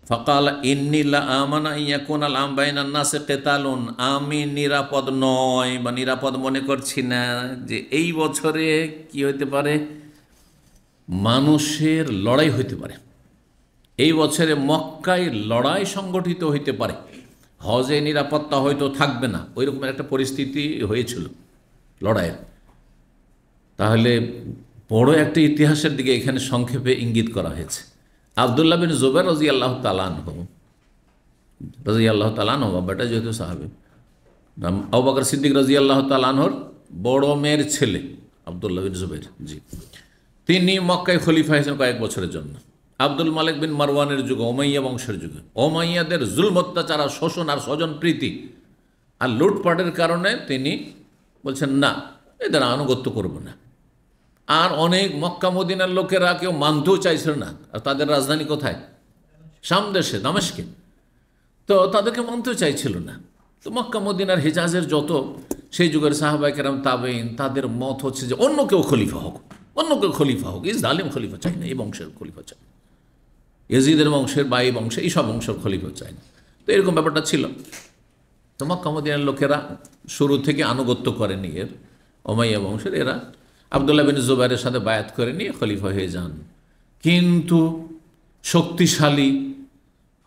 ফাকাল ইন্নী লা আমানা ইয়াকুনাল আম বাইনান নাসি কিতালুন, আমি নিরাপদ নয় বা নিরাপদ মনে করছি না যে এই বছরে কি হতে পারে, মানুষের লড়াই হইতে পারে। এই বছরে মক্কায় লড়াই সংগঠিত হইতে পারে, হজে নিরাপত্তা হয়তো থাকবে না, ওই রকমের একটা পরিস্থিতি হয়েছিল লড়াইয়ের। তাহলে বড় একটা ইতিহাসের দিকে এখানে সংক্ষেপে ইঙ্গিত করা হয়েছে। আবদুল্লাহ বিন জুবাইর রাদিয়াল্লাহু তাআলা আনহু বাবাটা যেহেতু সাহাবী, আবু বকর সিদ্দিক রাদিয়াল্লাহু তাআলা আনহুর বড় মেয়ের ছেলে আবদুল্লাহ বিন জুবাইর, জি, তিনি মক্কায় খলিফা হয়েছেন কয়েক বছরের জন্য। আব্দুল মালিক বিন মারওয়ানের যুগে, ওমাইয়া বংশের যুগে, ওমাইয়াদের জুলম অত্যাচার আর শোষণ আর স্বজন প্রীতি আর লুটপাটের কারণে তিনি বলছেন না, এদের আনুগত্য করব না। আর অনেক মক্কা মদিনার লোকেরা কেউ মানতেও চাইছিল না, আর তাদের রাজধানী কোথায়, শাম দেশে, দামেস্কে, তো তাদেরকে মানতেও চাইছিল না। তো মক্কা মদিনার হিজাজের যত সেই যুগের সাহাবায়ে কেরাম তাবেঈন, তাদের মত হচ্ছে যে অন্য কেউ খলিফা হোক, অন্য কেউ খলিফা হোক, এই জালিম খলিফা চাই না, এই বংশের খলিফা চাই না, ইয়াজিদের বংশের বা এই বংশে এইসব বংশের খলিফা চাই না। তো এরকম ব্যাপারটা ছিল। তো মক্কা মদিনার লোকেরা শুরু থেকে আনুগত্য করেনি এর ওমাইয়া বংশের, এরা আবদুল্লাহ বিন জুবাইরের সাথে বায়াত করে নিয়ে খলিফা হয়ে যান। কিন্তু শক্তিশালী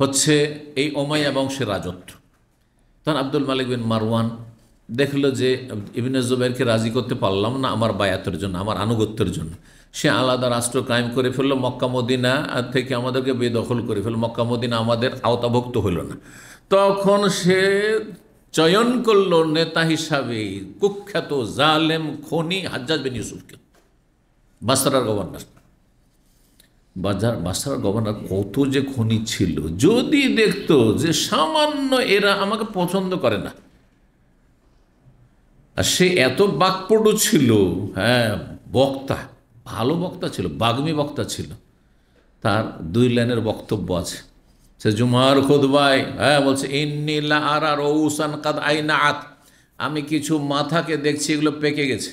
হচ্ছে এই ওমাইয়া বংশের রাজত্ব। তখন আব্দুল মালিক বিন মারওয়ান দেখলো যে ইবনে জুবাইরকে রাজি করতে পারলাম না আমার বায়াতের জন্য, আমার আনুগত্যের জন্য, সে আলাদা রাষ্ট্র কায়েম করে ফেললো, মক্কা মদিনা থেকে আমাদেরকে বেদখল করে ফেললো, মক্কা মদিনা আমাদের আওতাভুক্ত হইল না। তখন সে চয়ন করলো নেতা হিসাবে কুখ্যাত জালেম খনি হাজ্জাজ বিন ইউসুফকে, বাসরার গভর্নর। বাসরার গভর্নর কত যে খনি ছিল, যদি দেখতো যে সামান্য এরা আমাকে পছন্দ করে না, আর সে এত বাকপটু ছিল, হ্যাঁ, বক্তা, ভালো বক্তা ছিল, বাগ্মী বক্তা ছিল, তার 2 লাইনের বক্তব্য আছে। সে জুমার খুতবায় বলছে ইন্নী লা আরা রউসান কাদ আইনাআত, আমি কিছু মাথাকে দেখছি এগুলো পেকে গেছে।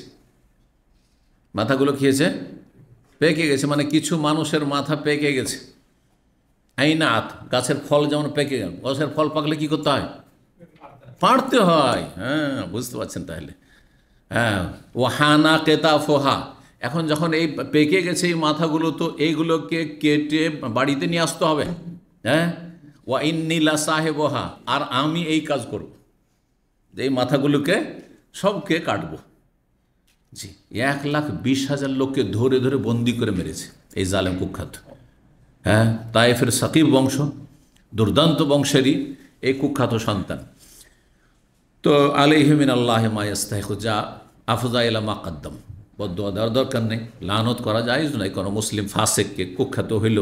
মাথাগুলো খেয়েছে, পেকে গেছে, মানে কিছু মানুষের মাথা পেকে গেছে। আইনাআত, গাছের ফল যেমন পেকে গেল, গাছের ফল পাকলে কি করতে হয়, পাড়তে হয়। হ্যাঁ, বুঝতে পারছেন তাহলে। হ্যাঁ, ও হানা কেতা ফোহা, এখন যখন এই পেকে গেছে এই মাথাগুলো, তো এইগুলোকে কেটে বাড়িতে নিয়ে আসতে হবে। হ্যাঁ, ওয়া ইন্নী লা সাহেবহা, আর আমি এই কাজ করব, যে এই মাথাগুলোকে সবকে কাটবো। জি, 1,20,000 লোককে ধরে ধরে বন্দি করে মেরেছে এই জালেম কুখ্যাত। হ্যাঁ, তায়েফের সাকিব বংশ, দুর্দান্ত বংশেরই এই কুখ্যাত সন্তান। তো আলাইহি মিনাল্লাহি মা ইয়াস্তাহিকু, যা আফজা ইলা মা কাদ্দাম, বদদুয়া দেওয়ার দরকার নেই, লানত করা জায়েজ নয় কোনো মুসলিম ফাসেককে, কুখ্যাত হইল।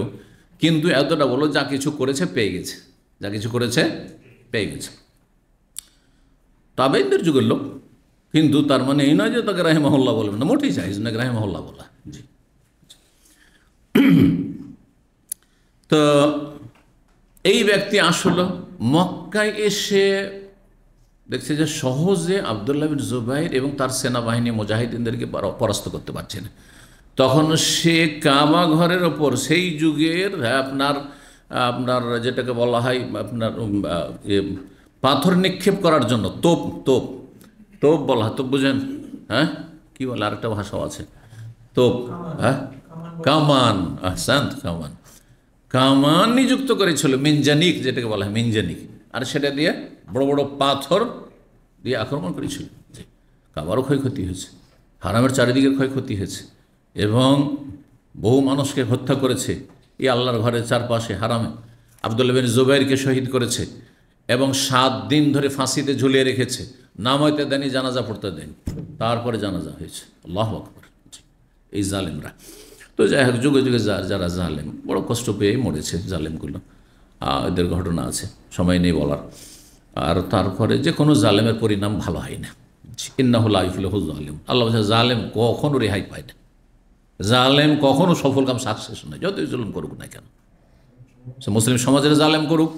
কিন্তু এতটা বলো, যা কিছু করেছে পেয়ে গেছে, যা কিছু করেছে পেয়ে গেছে। তাবেঈনদের যুগের লোক, কিন্তু তার মানে এই নয় যে তাকে রাহিমাহুল্লাহ বলবেন না, মোটেই জায়েজ নয় রাহিমাহুল্লাহ বলা। জি, তো এই ব্যক্তি আসলে মক্কায় এসে দেখছে যে সহজে আবদুল্লাহ বিন জুবাইর এবং তার সেনাবাহিনী মুজাহিদিনদেরকে পরাস্ত করতে পারছে না। তখন সে কাবা ঘরের ওপর সেই যুগের আপনার আপনার যেটাকে বলা হয় আপনার পাথর নিক্ষেপ করার জন্য তোপ তোপ তোপ বলা হয়, তোপ বুঝেন? হ্যাঁ, কী বলে, আরেকটা ভাষাও আছে, তোপ, হ্যাঁ, কামান, আহসান্ত, কামান, কামান নিযুক্ত করেছিল, মিনজানিক যেটাকে বলা হয় মিনজানিক, আর সেটা দিয়ে বড় বড় পাথর দিয়ে আক্রমণ করেছিল। যে কাবারও ক্ষয়ক্ষতি হয়েছে, হারামের চারিদিকের ক্ষয়ক্ষতি হয়েছে, এবং বহু মানুষকে হত্যা করেছে, এই আল্লাহর ঘরের চারপাশে হারামে আব্দুল্লাহ বিন জুবাইরকে শহীদ করেছে এবং 7 দিন ধরে ফাঁসিতে ঝুলিয়ে রেখেছে, নামাইতে দেয়নি, জানাজা পড়তে দেয়নি, তারপরে জানাজা হয়েছে। আল্লাহু আকবার। এই জালেমরা তো যাই হোক, যুগে যুগে যারা জালেম বড় কষ্ট পেয়েই মরেছে জালেমগুলো, এদের ঘটনা আছে, সময় নেই বলার। আর তারপরে যে কোনো জালেমের পরিণাম ভালো হয় না। ইন্নাহু লা ইফলিহু জালিম, আল্লাহ বলছে জালেম কখনো রেহাই পায় না, জালেম কখনো সফল কাম সাকসেস নয়, যতই জুলুম করুক না কেন। সে মুসলিম সমাজের জালেম করুক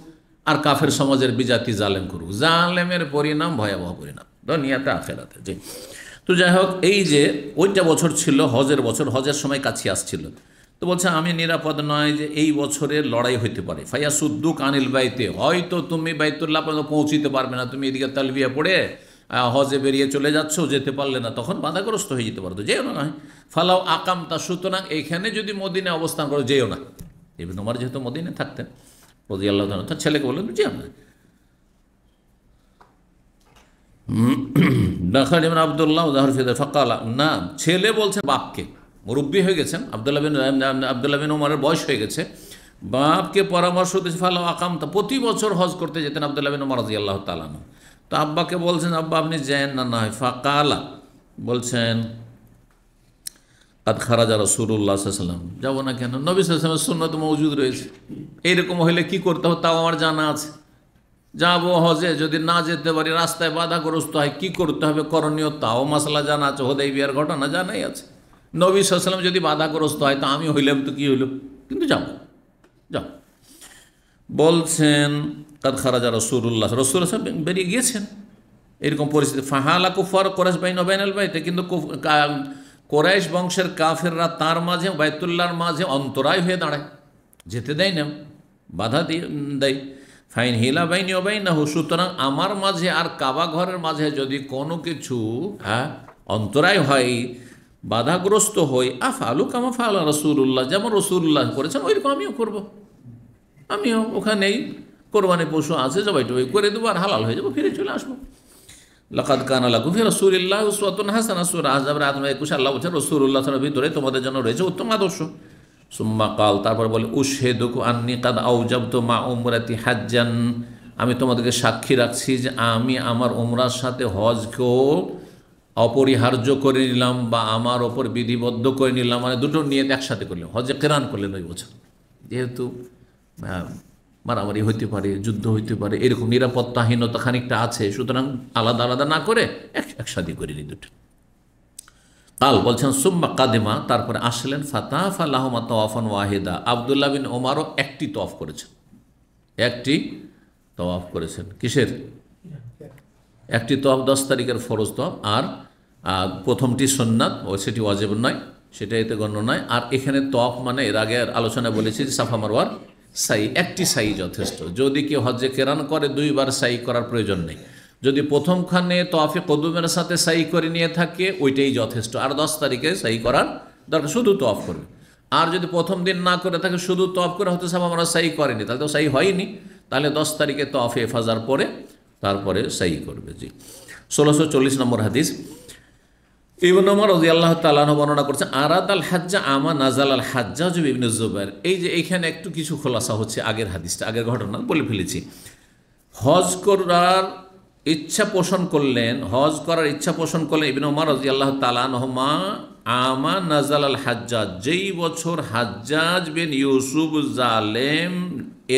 আর কাফের সমাজের বিজাতি জালেম করুক, জালেমের পরিণাম ভয়াবহ পরিণাম দুনিয়াতে আখিরাতে। জি, তো যাই হোক, এই যে ওইটা বছর ছিল হজের বছর, হজের সময় কাছে আসছিল, তো বলছে আমি নিরাপদ নয় যে এই বছরের লড়াই হইতে পারে। ফায়াসুদ্দুক আনিল বাইতে, হয়তো তুমি বাইতুল্লাহ পর্যন্ত পৌঁছিতে পারবে না, তুমি এদিকে তালবিয়া পড়ে হজে বেরিয়ে চলে যাচ্ছ, যেতে পারলে না, তখন বাধাগ্রস্ত হয়ে যেতে পারতো, যেও না। ফালাও আকামতা, সুতরাং এইখানে যদি মদিনায় অবস্থান করো যেও না। ইবনে ওমর যেহেতু মদিনায় থাকতেন রাদিয়াল্লাহু তাআলা, তার ছেলেকে বললেন যেও না। দাখাল ইবনে আব্দুল্লাহ যাহর ফিদা ফাকালা, না, ছেলে বলছে বাপকে, মুরব্বী হয়ে গেছেন, আব্দুল্লাহ বিন ওমরের বয়স হয়ে গেছে, বাপকে পরামর্শ দিয়েছে ফালাও আকামতা, প্রতি বছর হজ করতে যেতেন আব্দুল্লাহ বিন ওমর রাদিয়াল্লাহু তাআলা। তো আব্বাকে বলছেন আব্বা আপনি যান না, না হয়। ফাকালা বলছেন কাদ খারাজা রাসূলুল্লাহ সাল্লাল্লাহু আলাইহি ওয়াসাল্লাম, যাবো না কেন, নবী সাল্লাল্লাহু আলাইহি ওয়াসাল্লামের সুন্নাত মওজুদ রয়েছে, এইরকম হইলে কি করতে হবে তাও আমার জানা আছে, যাবো হজে, যদি না যেতে পারি, রাস্তায় বাধাগ্রস্ত হয়, কি করতে হবে করণীয় তাও মাসলা জানা আছে, হুদাইবিয়ার ঘটনা জানাই আছে। নবী সাল্লাল্লাহু আলাইহি ওয়াসাল্লাম যদি বাধাগ্রস্ত হয় তা আমি হইলাম তো কি হইল, কিন্তু যাবো, যাও। বলছেন কাদ খারাজা রাসূলুল্লাহ, রাসূলুল্লাহ বেরিয়ে গিয়েছেন, এরকম পরিস্থিতি। ফাহালা কুফার কোরাইশ বাইনা বাইনাল বাইতে, কিন্তু কোরাইশ বংশের কাফেররা তার মাঝে বাইতুল্লাহর মাঝে অন্তরায় হয়ে দাঁড়ায়, যেতে দেয় না, বাধা দেয়। ফাইন হিলা বাইনি ও বাইনাহু, সুতরাং আমার মাঝে আর কাবা ঘরের মাঝে যদি কোনো কিছু অন্তরায় হয়, বাধাগ্রস্ত হই, আফআলু কামা ফাআলা রাসূলুল্লাহ, যেমন রাসূলুল্লাহ করেছেন ওইরকম আমিও করব, আমিও ওখানেই কোরবানি পশু আছে জবাই টবাই করে দেবো আর হালাল হয়ে যাবো, ফিরে চলে আসবো। লাকাদ কানা লাকুম ফি রাসূলিল্লাহি উসওয়াতুন হাসানাহ, সূরা আহজাবের আয়াত 21 আল্লাহ বলছেন রাসূলুল্লাহ সাল্লাল্লাহু আলাইহি ওয়াসাল্লামের ভিতরে তোমাদের জন্য রয়েছে উত্তম আদর্শ। সুম্মা কাল, তারপর বলে উশহিদুকুম আন্নী কাদ আওজাবতু মা উমরাতি হাজ্জান, আমি তোমাদেরকে সাক্ষী রাখছি যে আমি আমার উমরার সাথে হজকেও অপরিহার্য করে নিলাম, বা আমার ওপর বিধিবদ্ধ করে নিলাম, মানে দুটো নিয়ত একসাথে করলাম, হজে কেরান করলেন ওই বছর, যেহেতু মারামারি হইতে পারে, যুদ্ধ হইতে পারে, এরকম নিরাপত্তাহীনতা খানিকটা আছে, সুতরাং আলাদা আলাদা না করে একসাথে করিনি দুটো। কাল বলছেন সুম্মা কাদেমা, তারপরে আসলেন, ফাতাফ আল্লাহুমা তাওয়াফান ওয়াহিদা, আব্দুল্লাহ বিন ওমরও একটি তওয়াফ করেছেন, একটি তওয়াফ করেছেন। কিসের একটি তওয়াফ? 10 তারিখের ফরজ তওয়াফ, আর প্রথমটি সুন্নাত, ও সেটি ওয়াজিব নয়, সেটা এতে গণ্য নয়। আর এখানে তওয়াফ মানে এর আগে আলোচনা বলেছি যে সাফা মারওয়ার সাই, একটি সাই যথেষ্ট। যদি কেউ হজ্জে কেরান করে 2 বার সাই করার প্রয়োজন নেই। যদি প্রথমখানে তওয়াফে কদুমের সাথে সাই করে নিয়ে থাকে ওইটাই যথেষ্ট, আর 10 তারিখে সাই করার দরকার, শুধু তওয়াফ করবে। আর যদি প্রথম দিন না করে থাকে, শুধু তওয়াফ করে হয়তো সাফা মারওয়া সাই করেনি, তাহলে তো সাই হয়নি, তাহলে 10 তারিখে তওয়াফে ইফাজার পরে তারপরে সাই করবে। জি, 1640 নম্বর হাদিস। ইবনে ওমর রাদিয়াল্লাহু তাআলা আনহু বর্ণনা করছেন, আরাদাল হাজ্জা আমা নাজাল আল হাজ্জাজ ইবনে জুবাইর। এই যে এইখানে একটু কিছু খোলাসা হচ্ছে, আগের হাদিসটা, আগের ঘটনা বলে ফেলেছি। হজ করার ইচ্ছা পোষণ করলেন, হজ করার ইচ্ছা পোষণ করলেন ইবনে ওমর রাদিয়াল্লাহু তাআলা আনহুমা আমা নাজাল আল হাজ্জাজ, যেই বছর হাজ্জাজ বিন ইউসুফ জালেম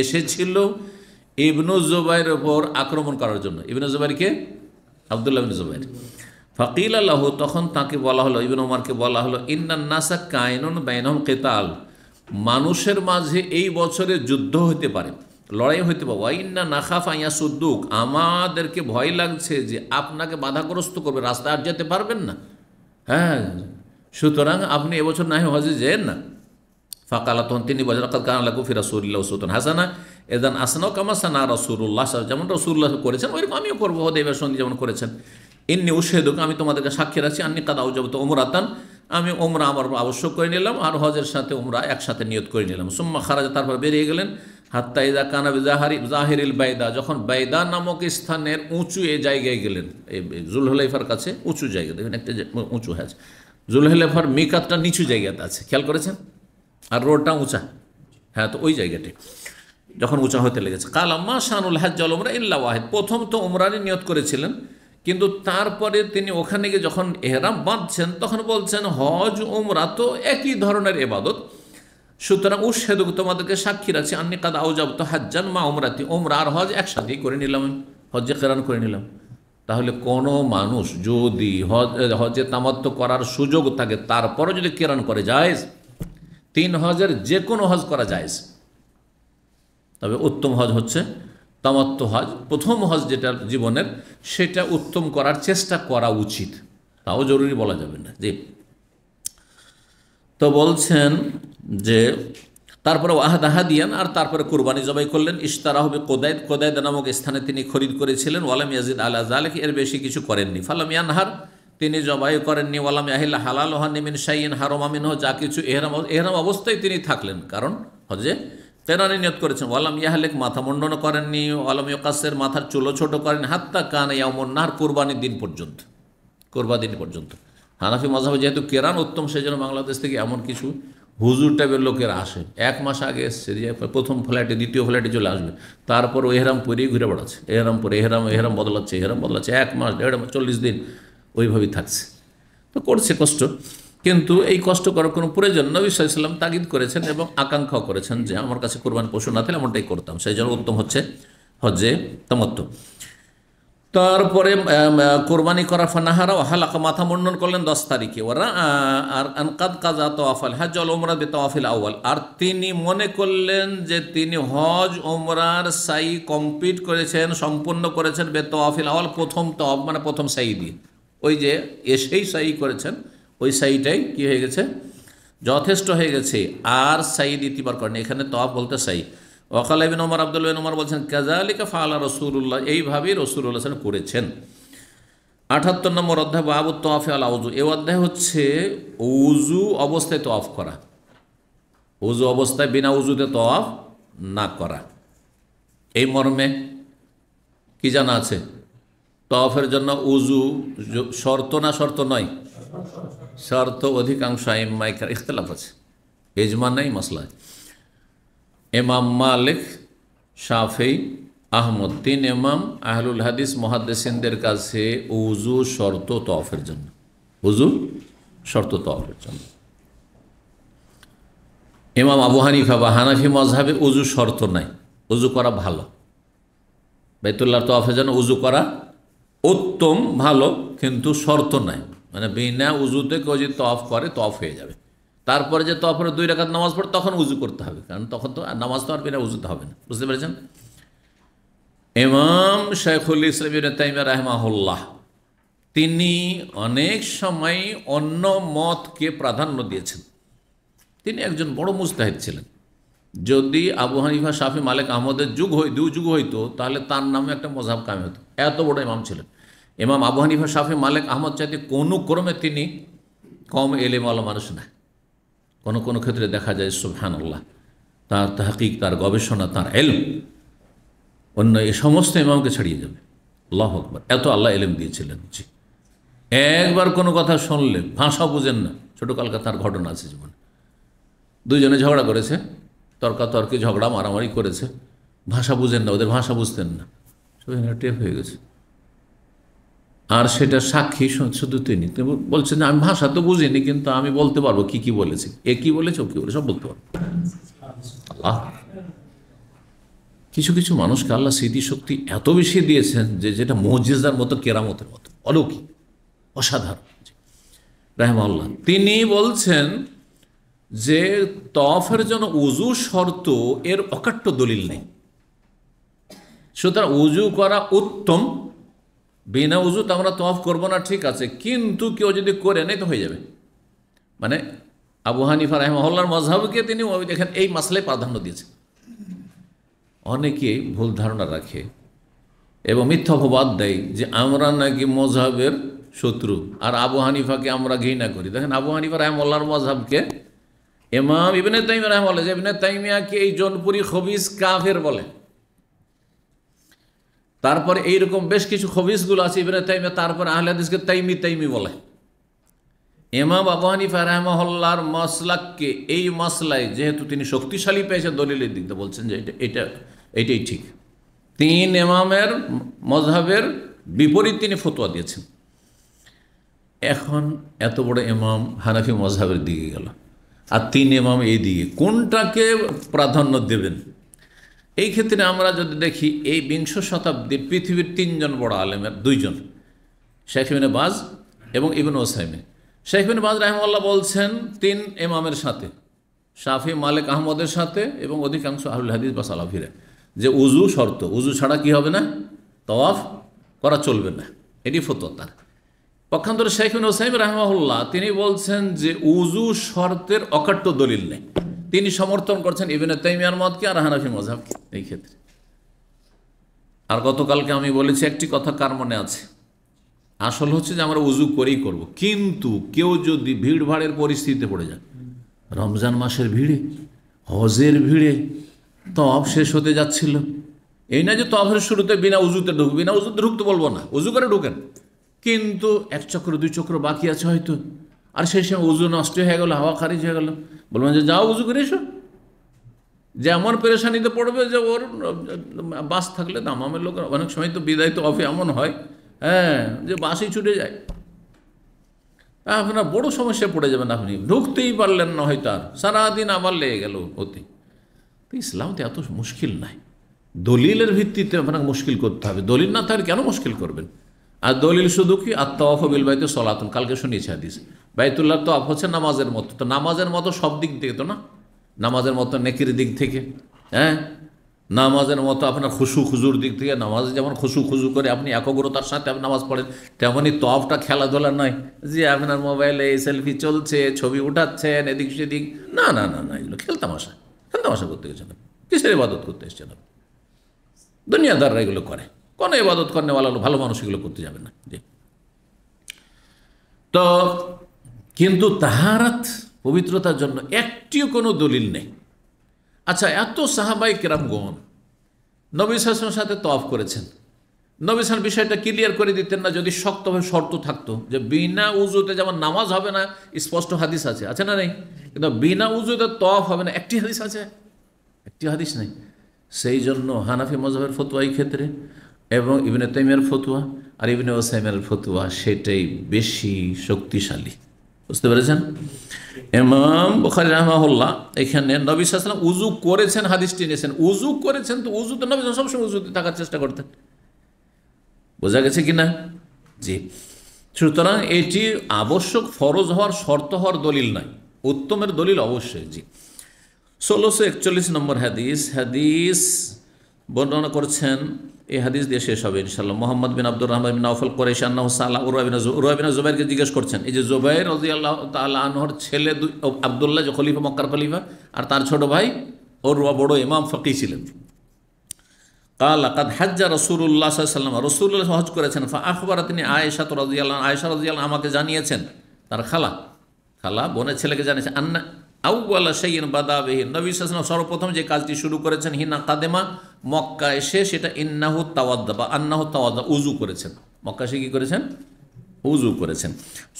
এসেছিল ইবনে জুবাইরের উপর আক্রমণ করার জন্য। ইবনে জুবাইরকে আব্দুল্লাহ বিন জুবাইর। ফাকিল আল্লাহ, তখন তাকে বলা হলো, ইবনে ওমরকে বলা হলো, ইন্নান নাসা কায়নুন বাইনহুম কিতাল, মানুষের মাঝে এই বছরে যুদ্ধ হতে পারে, লড়াই হইতে পারে। ওয়াইন্না নাখাফ আইয়াসুদ্দুক, আমাদেরকে ভয় লাগছে যে আপনাকে বাধাগ্রস্ত করবে, রাস্তায় আর যেতে পারবেন না, হ্যাঁ, সুতরাং আপনি এবছর না হয় হজে যেন না। ফাকালা, তখন তিনি বলেন, লাকাদ কানা লাকুম ফি রাসূলিল্লাহি উসওয়াতুন হাসানাহ, এদান আসনাও কামা সানা রাসূলুল্লাহ, যেমন রাসূলুল্লাহ করেছেন ওইরকম আমিও করবো, হুদাইবিয়ার সন্ধি যেমন করেছেন। ইন্নী উশহিদুক, আমি তোমাদেরকে সাক্ষী রাখছি, আন্নী কাদ আওজাবতু উমরাতান, আমি উমরা আমার আবশ্যক করে নিলাম, আর হজের সাথে উমরা একসাথে নিয়ত করে নিলাম। সুম্মা খারাজা, তারপর বেরিয়ে গেলেন। হাত্তা ইযা কানা বিজাহিরিল বাইদা, যখন বাইদা নামক স্থানের উঁচু এই জায়গায় গেলেন, এই জুলহুলাইফার কাছে উঁচু জায়গা, দেখবেন একটা উঁচু হয়ে আছে, জুলহুলাইফার মিকাতটা নিচু জায়গাতে আছে, খেয়াল করেছেন, আর রোডটা উঁচা, হ্যাঁ, তো ওই জায়গাটি যখন উঁচা হতে লেগেছে। কাল আম্মা শানুল হজ ওয়াল উমরা ইল্লা ওয়াহিদ, প্রথম তো উমরারই নিয়ত করেছিলেন, কিন্তু তারপরে তিনি ওখানে গিয়ে যখন এহরাম বাঁধছেন তখন বলছেন হজ উমরা তো একই ধরনের ইবাদত, সুতরাং উশহেদু, তোমাদেরকে সাক্ষী রাখছি, আন্নি কাদ আউজাবতু হাজ্জান মা উমরাতি, উমরা আর হজ একসাথেই করে নিলাম, আমি হজ্জে কেরান করে নিলাম। তাহলে কোনো মানুষ যদি হজে তামাত্ম করার সুযোগ থাকে তারপরও যদি কেরান করে জায়েজ, 3 হজের যে কোনো হজ করা জায়েজ। তবে উত্তম হজ হচ্ছে তামাত্ম হজ, প্রথম হজ যেটা জীবনের, সেটা উত্তম করার চেষ্টা করা উচিত, তাও জরুরি বলা যাবে না। জি, তো বলছেন যে তারপরে ওয়াহাদাহাদিয়ান, আর তারপরে কুরবানি জবাই করলেন। ইশতারাহ বিকোদাইদ, কোদাইদ নামক স্থানে তিনি খরিদ করেছিলেন। ওয়ালাম ইয়াজিদ আলা যালিক, এর বেশি কিছু করেননি। ফালাম ইয়ানহার, তিনি জবাই করেননি। ওয়ালাম ইয়াহিল হালাল ওহান মিন শাইইন হারাম মিনহু, যা কিছু এহরাম অবস্থায় তিনি থাকলেন, কারণ হজে কেরানি নিয়ত করেছেন। ওয়ালাম ইয়াহলিক, মাথা মুন্ডন করেননি। ওয়ালাম ইউকাসসির, মাথার চুলও ছোট করেন। হাত্তা কানা ইয়াউমুন নাহর, কুরবানির দিন পর্যন্ত, কুরবানির দিন পর্যন্ত। হানাফি মাযহাবে যেহেতু কেরান উত্তম, সেই জন্য বাংলাদেশ থেকে এমন কিছু হুজুর টাইপের লোকেরা আসে, 1 মাস আগে এসছে, যে প্রথম ফ্লাইটে দ্বিতীয় ফ্লাইটে চলে আসবে, তারপর এহরাম পরেই ঘুরে বেড়াচ্ছে, এহরাম পরে এহরাম বদলাচ্ছে, 1 মাস 1.5 মাস 40 দিন ওইভাবেই থাকছে। তো করছে কষ্ট, কিন্তু এই কষ্ট করার কোনো প্রয়োজন, নবী সাল্লাল্লাহু আলাইহি ওয়াসাল্লাম তাগিদ করেছেন এবং আকাঙ্ক্ষাও করেছেন যে আমার কাছে কোরবান পশু না থাকলে এমনটাই করতাম, সেই জন্য উত্তম হচ্ছে হজ্জে তামাত্তু। তারপরে কোরবানি করার ফানাহারা ও হালাকা, মাথা মুন্ডন করলেন 10 তারিখে। ওরা আর আনকাদ কাজা তোয়াফাল হজ ওয়াল উমরা বিতাওয়াফিল আউয়াল, আর তিনি মনে করলেন যে তিনি হজ ওমরার সাই কমপ্লিট করেছেন, সম্পূর্ণ করেছেন বেতাওয়াফিল আউয়াল, প্রথম তওয়াফ মানে প্রথম সাই দিয়ে, ওই যে এসেই সাই করেছেন, ওই সাইটাই কি হয়ে গেছে, যথেষ্ট হয়ে গেছে, আর সাই দ্বিতীয়বার করেন। এখানে তওয়াফ বলতে সাই। ওয়াকাল ইবনে ওমর, আব্দুল্লাহ ইবনে ওমর বলছেন কাযালিকা ফাআলা রাসূলুল্লাহ, এইভাবেই রাসূলুল্লাহ সাল্লাল্লাহু আলাইহি ওয়াসাল্লাম করেছেন। 78 নম্বর অধ্যায় বাবুত তাওয়াফি আলা উযু, এই অধ্যায় হচ্ছে উযু অবস্থায় তওয়াফ করা, উযু অবস্থায় বিনা উযুতে তওয়াফ না করা। এই মর্মে কি জানা আছে, তওয়াফের জন্য উযু শর্ত না শর্ত নয়? শর্ত। অধিকাংশ আইম্মায়ে কেরাম ইখতিলাফ আছে, ইজমা নেই, মাসলা। ইমাম মালিক, শাফেঈ, আহমদ, 3 ইমাম আহলুল হাদিস মুহাদ্দিসিনদের কাছে উযু শর্ত তওয়াফের জন্য, উযু শর্ত তওয়াফের জন্য। ইমাম আবু হানিফা বা হানাফি মাযহাবে উযু শর্ত নাই, উযু করা ভালো, বাইতুল্লাহর তওয়াফের জন্য উযু করা উত্তম, ভালো, কিন্তু শর্ত নাই, মানে বিনা উযুতে কেউ যদি তওয়াফ করে তওয়াফ হয়ে যাবে। তারপরে যে তওয়াফের 2 রাকাত নামাজ পড়ে তখন উযু করতে হবে, কারণ তখন তো নামাজ তো আর বিনা উযুতে হবে না, বুঝতে পেরেছেন? ইমাম শাইখুল ইসলাম ইবনে তাইমিয়া রাহিমাহুল্লাহ, তিনি অনেক সময় অন্য মতকে প্রাধান্য দিয়েছেন। তিনি একজন বড় মুজতাহিদ ছিলেন। যদি আবু হানিফা, শাফি, মালিক, আহমদের দুই যুগ হইতো, তাহলে তার নামে একটা মযহাব কায়েম হতো, এত বড় ইমাম ছিলেন। ইমাম আবু হানিফা, শাফি, মালিক, আহমদ চাইতে কোনো ক্রমে তিনি কম এলেমওয়ালা মানুষ না। কোনো ক্ষেত্রে দেখা যায় সুবহানাল্লাহ, তার তাহকিক, তার গবেষণা, তার ইলম অন্য এই সমস্ত ইমামকে ছাড়িয়ে যাবে। আল্লাহু আকবার, এত আল্লাহ ইলম দিয়েছিলেন। জি, একবার কোনো কথা শুনলে ভাষা বুঝেন না, ছোটোকালকা তার ঘটনা আছে জীবনে, 2 জনে ঝগড়া করেছে, তর্কাতর্কি, ঝগড়া মারামারি করেছে, ভাষা বুঝেন না, ওদের ভাষা বুঝতেন না, সবাই টেপ হয়ে গেছে। আর সেটা সাক্ষী শুধু তিনি বলছেন যে আমি ভাষা তো বুঝিনি, কিন্তু আমি বলতে পারবো কি কি বলেছি, এ কি বলেছে, ও কি বলে, সব বলতে পারবো। আল্লাহ কিছু কিছু মানুষকে আল্লাহ স্মৃতিশক্তি এত বেশি দিয়েছেন যে যেটা মুজিজার মতো, কেরামতের মতো, অলৌকিক, অসাধারণ। রাহিমাহুল্লাহ তিনি বলছেন যে তওয়াফের জন্য উযু শর্ত, এর অকাট্য দলিল নেই, সুতরাং উযু করা উত্তম। বিনা উযুতে আমরা তওয়াফ করবো না, ঠিক আছে, কিন্তু কেউ যদি করে নেই তো হয়ে যাবে। মানে আবু হানিফা রাহিমাহুল্লাহর মাযহাবকে তিনি দেখেন এই মাসলায় প্রাধান্য দিয়েছেন। অনেকে ভুল ধারণা রাখে এবং মিথ্যা অপবাদ দেয় যে আমরা নাকি মযহাবের শত্রু, আর আবু হানিফাকে আমরা ঘৃণা করি। দেখেন আবু হানিফা রাহিমাহুল্লাহর মযহাবকে ইমাম ইবনে তাইমিয়া রাহিমাহুল্লাহ, ইবনে তাইমিয়াকে এই জনপুরি খবিস কাফের বলে। তারপরে এইরকম বেশ কিছু খবিসগুলো আছে ইবনে তাইমিয়া, তারপরে আহলে হাদিসকে তাইমি বলে। ইমাম আবু হানিফা রাহিমাহুল্লাহর মাসলাককে এই মাসলায় যেহেতু তিনি শক্তিশালী পেয়েছেন দলিলের দিক দিয়ে বলছেন যে এটাই ঠিক। তিন ইমামের মযহাবের বিপরীত তিনি ফতোয়া দিয়েছেন। এখন এত বড় ইমাম হানাফি মযহাবের দিকে গেল আর তিন ইমাম এই দিকে, কোনটাকে প্রাধান্য দেবেন? এই ক্ষেত্রে আমরা যদি দেখি এই বিংশ শতাব্দীর পৃথিবীর তিনজন বড় আলেমের দুইজন, শেখ ইবনে বাজ এবং ইবনে উসাইমিন। শেখ ইবনে বাজ রাহিমাহুল্লাহ বলছেন তিন ইমামের সাথে, শাফি, মালিক, আহমদের সাথে এবং অধিকাংশ আহলুল হাদিস বা সালাফিরা, যে উজু শর্ত, উজু ছাড়া কি হবে না, তাওয়াফ করা চলবে না, এটি ফতোয়া তার। পক্ষান্তরে শেখ ইবনে উসাইমিন রাহিমাহুল্লাহ তিনি বলছেন যে উজু শর্তের অকাট্য দলিল নেই, তিনি সমর্থন করছেন ইবনে তাইমিয়ার মতকে আর হানাফি মযহাবকে এই ক্ষেত্রে। আর গতকালকে আমি বলেছি একটি কথা কার মনে আছে, আসল হচ্ছে যে আমরা উজু করেই করব, কিন্তু কেউ যদি ভিড় ভাড়ের পরিস্থিতিতে পড়ে যায়, রমজান মাসের ভিড়ে, হজের ভিড়ে, তওয়াফ শেষ হতে যাচ্ছিল, এই না যে তওয়াফের শুরুতে বিনা উজুতে ঢুকবে, বিনা উজুতে ঢুকতে বলবো না, উজু করে ঢুকেন, কিন্তু এক চক্র দুই চক্র বাকি আছে হয়তো, আর সেই সময় উজু নষ্ট হয়ে গেল, হাওয়া খারিজ হয়ে গেল, বলবেন যে যাও উজু করে এসো। যে এমন পেরেশানিতে পড়বে যে ওর বাস থাকলে দামামের লোক অনেক সময় তো বিদায় তো অফে এমন হয়, হ্যাঁ, যে বাসই ছুটে যায়, আপনার বড় সমস্যায় পড়ে যাবেন, আপনি ঢুকতেই পারলেন না হয়তো, আর সারাদিন আবার লেগে গেল ওতে। তো ইসলাম তো এত মুশকিল নাই, দলিলের ভিত্তিতে আপনাকে মুশকিল করতে হবে, দলিল না থাকলে কেন মুশকিল করবেন? আর দলিল শুধু কি আত-তাওয়াফু বিল বাইতি সলাতুন, কালকে শুনিয়েছি হাদিস, বাইতুল্লাহ তাওয়াফ হচ্ছে নামাজের মতো, তো নামাজের মতো সব দিক থেকে তো না, নামাজের মতো নেকির দিক থেকে, হ্যাঁ, নামাজের মতো আপনার খুশু খুজুর দিক থেকে, নামাজ যেমন খুশু খুজু করে আপনি একাগ্রতার সাথে আপনি নামাজ পড়েন, তেমনই তওয়াফটা খেলাধুলা নয় যে আপনার মোবাইলে সেলফি চলছে, ছবি উঠাচ্ছেন এদিক সেদিক, না না না না, এগুলো খেলতামাশা, খেলতামাশা করতে গেছেন, কিসের ইবাদত করতে এসছেন? দুনিয়াদাররা এগুলো করে, কোনো ইবাদত করনে ভালো মানুষ এগুলো করতে যাবে না। জি, তো কিন্তু তাহারাত পবিত্রতার জন্য একটিও কোনো দলিল নেই। আচ্ছা, এত সাহাবাই কেরামগণ নবী সাল্লাল্লাহু আলাইহি ওয়াসাল্লামের সাথে তওয়াফ করেছেন, নবী সাল্লাল্লাহু বিষয়টা ক্লিয়ার করে দিতেন না যদি শক্তভাবে শর্ত থাকতো যে বিনা উজুতে যেমন নামাজ হবে না, স্পষ্ট হাদিস আছে না নেই? কিন্তু বিনা উজুতে তওয়াফ হবে না, একটি হাদিস আছে? একটি হাদিস নেই। সেই জন্য হানাফি মযহাবের ফতোয়া এই ক্ষেত্রে এবং ইবনে তাইমিয়ার ফতোয়া আর ইবনে উসাইমিনের ফতোয়া সেটাই বেশি শক্তিশালী। বুঝতে পেরেছেন? ইমাম বুখারী রাহিমাহুল্লাহ এখানে নবী সাল্লাল্লাহু আলাইহি ওয়াসাল্লাম উজু করেছেন হাদিসটি নিয়েছেন, উজু করেছেন তো উজুতে নবী সবসময় উজুতে থাকার চেষ্টা করতেন, বোঝা গেছে কিনা? জি, সুতরাং এটি আবশ্যক ফরজ হওয়ার শর্ত হওয়ার দলিল নয়, উত্তমের দলিল অবশ্যই। জি, 1641 নম্বর হাদিস বর্ণনা করছেন, এই হাদিস দিয়ে শেষ হবে ইনশাআল্লাহ। মোহাম্মদ বিন আব্দুর রহমান বিন নওফল কুরাইশী আন্নাহু সাআলা উরওয়া বিন জুবাইরকে জিজ্ঞেস করছেন, এই যে জুবাইর রাদিয়াল্লাহু তাআলা আনহুর ছেলে আব্দুল্লাহ যে খলিফা, মক্কার খলিফা, আর তার ছোট ভাই উরওয়া বড় ইমাম ফকিহ ছিলেন। কাল কাদ হাজ্জা রাসূলুল্লাহ সাল্লাল্লাহু আলাইহি ওয়াসাল্লাম, রাসূলুল্লাহ হজ করেছেন। ফা আখবারাতনি আয়েশা রাদিয়াল্লাহু আনহা, আয়েশা রাদিয়াল্লাহু আমাকে জানিয়েছেন, তার খালা বোনের ছেলেকে জানিয়েছেন, আন্না আউওয়ালা শাইইন বাদা বিহি, নবী সাল্লাল্লাহু আলাইহি ওয়াসাল্লাম সর্বপ্রথম যে কাজটি শুরু করেছেন হিনা কাদেমা, মক্কা এসে, সেটা ইন্নাহু তাওয়াদ্দা বা আন্নাহু তাওয়াদ্দা, উযু করেছেন। মক্কা এসে কি করেছেন? উযু করেছেন।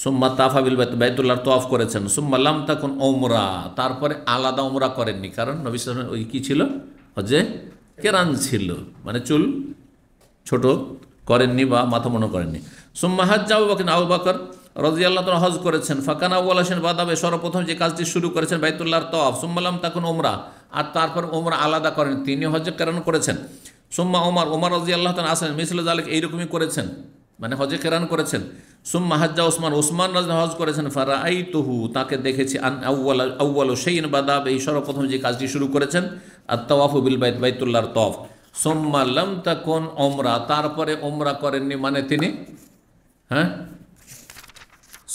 সুম্মা তাফা বিল বাইত, বাইতুল্লাহর তাওয়াফ করেছেন। সুম্মা লাম তাকুন উমরা, তারপরে আলাদা উমরা করেননি, কারণ নবী সাল্লাল্লাহু আলাইহি ওয়াসাল্লাম ওই কি ছিল, হজে কেরান ছিল, মানে চুল ছোট করেননি বা মাথা মনে করেননি। সুম্মা হাজ্জা আবু বকর রাদিয়াল্লাহু তাআলা হজ করেছেন। ফাকানা আউওয়ালা শাইইন বাদাবে, সর্বপ্রথম যে কাজটি শুরু করেছেন বাইতুল্লাহর তাওয়াফ। সুম্মা লাম তাকুন উমরা, আর তারপর উমরা আলাদা করেন, তিনি হজে কেরান করেছেন। সুম্মা ওমর রাদিয়াল্লাহু তাআলা আসেন মিসলে যালিক, এইরকমই করেছেন, মানে হজে কেরান করেছেন। সুম্মা হাজ্জা উসমান রাদিয়াল্লাহু হজ করেছেন। ফারাআইতুহু, তাকে দেখেছি, আন আউওয়ালু শাইইন বাদাবে, এই সর্বপ্রথম যে কাজটি শুরু করেছেন আত-তাওয়াফু বিল বাইত, বাইতুল্লাহর তাওয়াফ। সুম্মা লাম তাকুন উমরা, তারপরে উমরা করেননি, মানে তিনি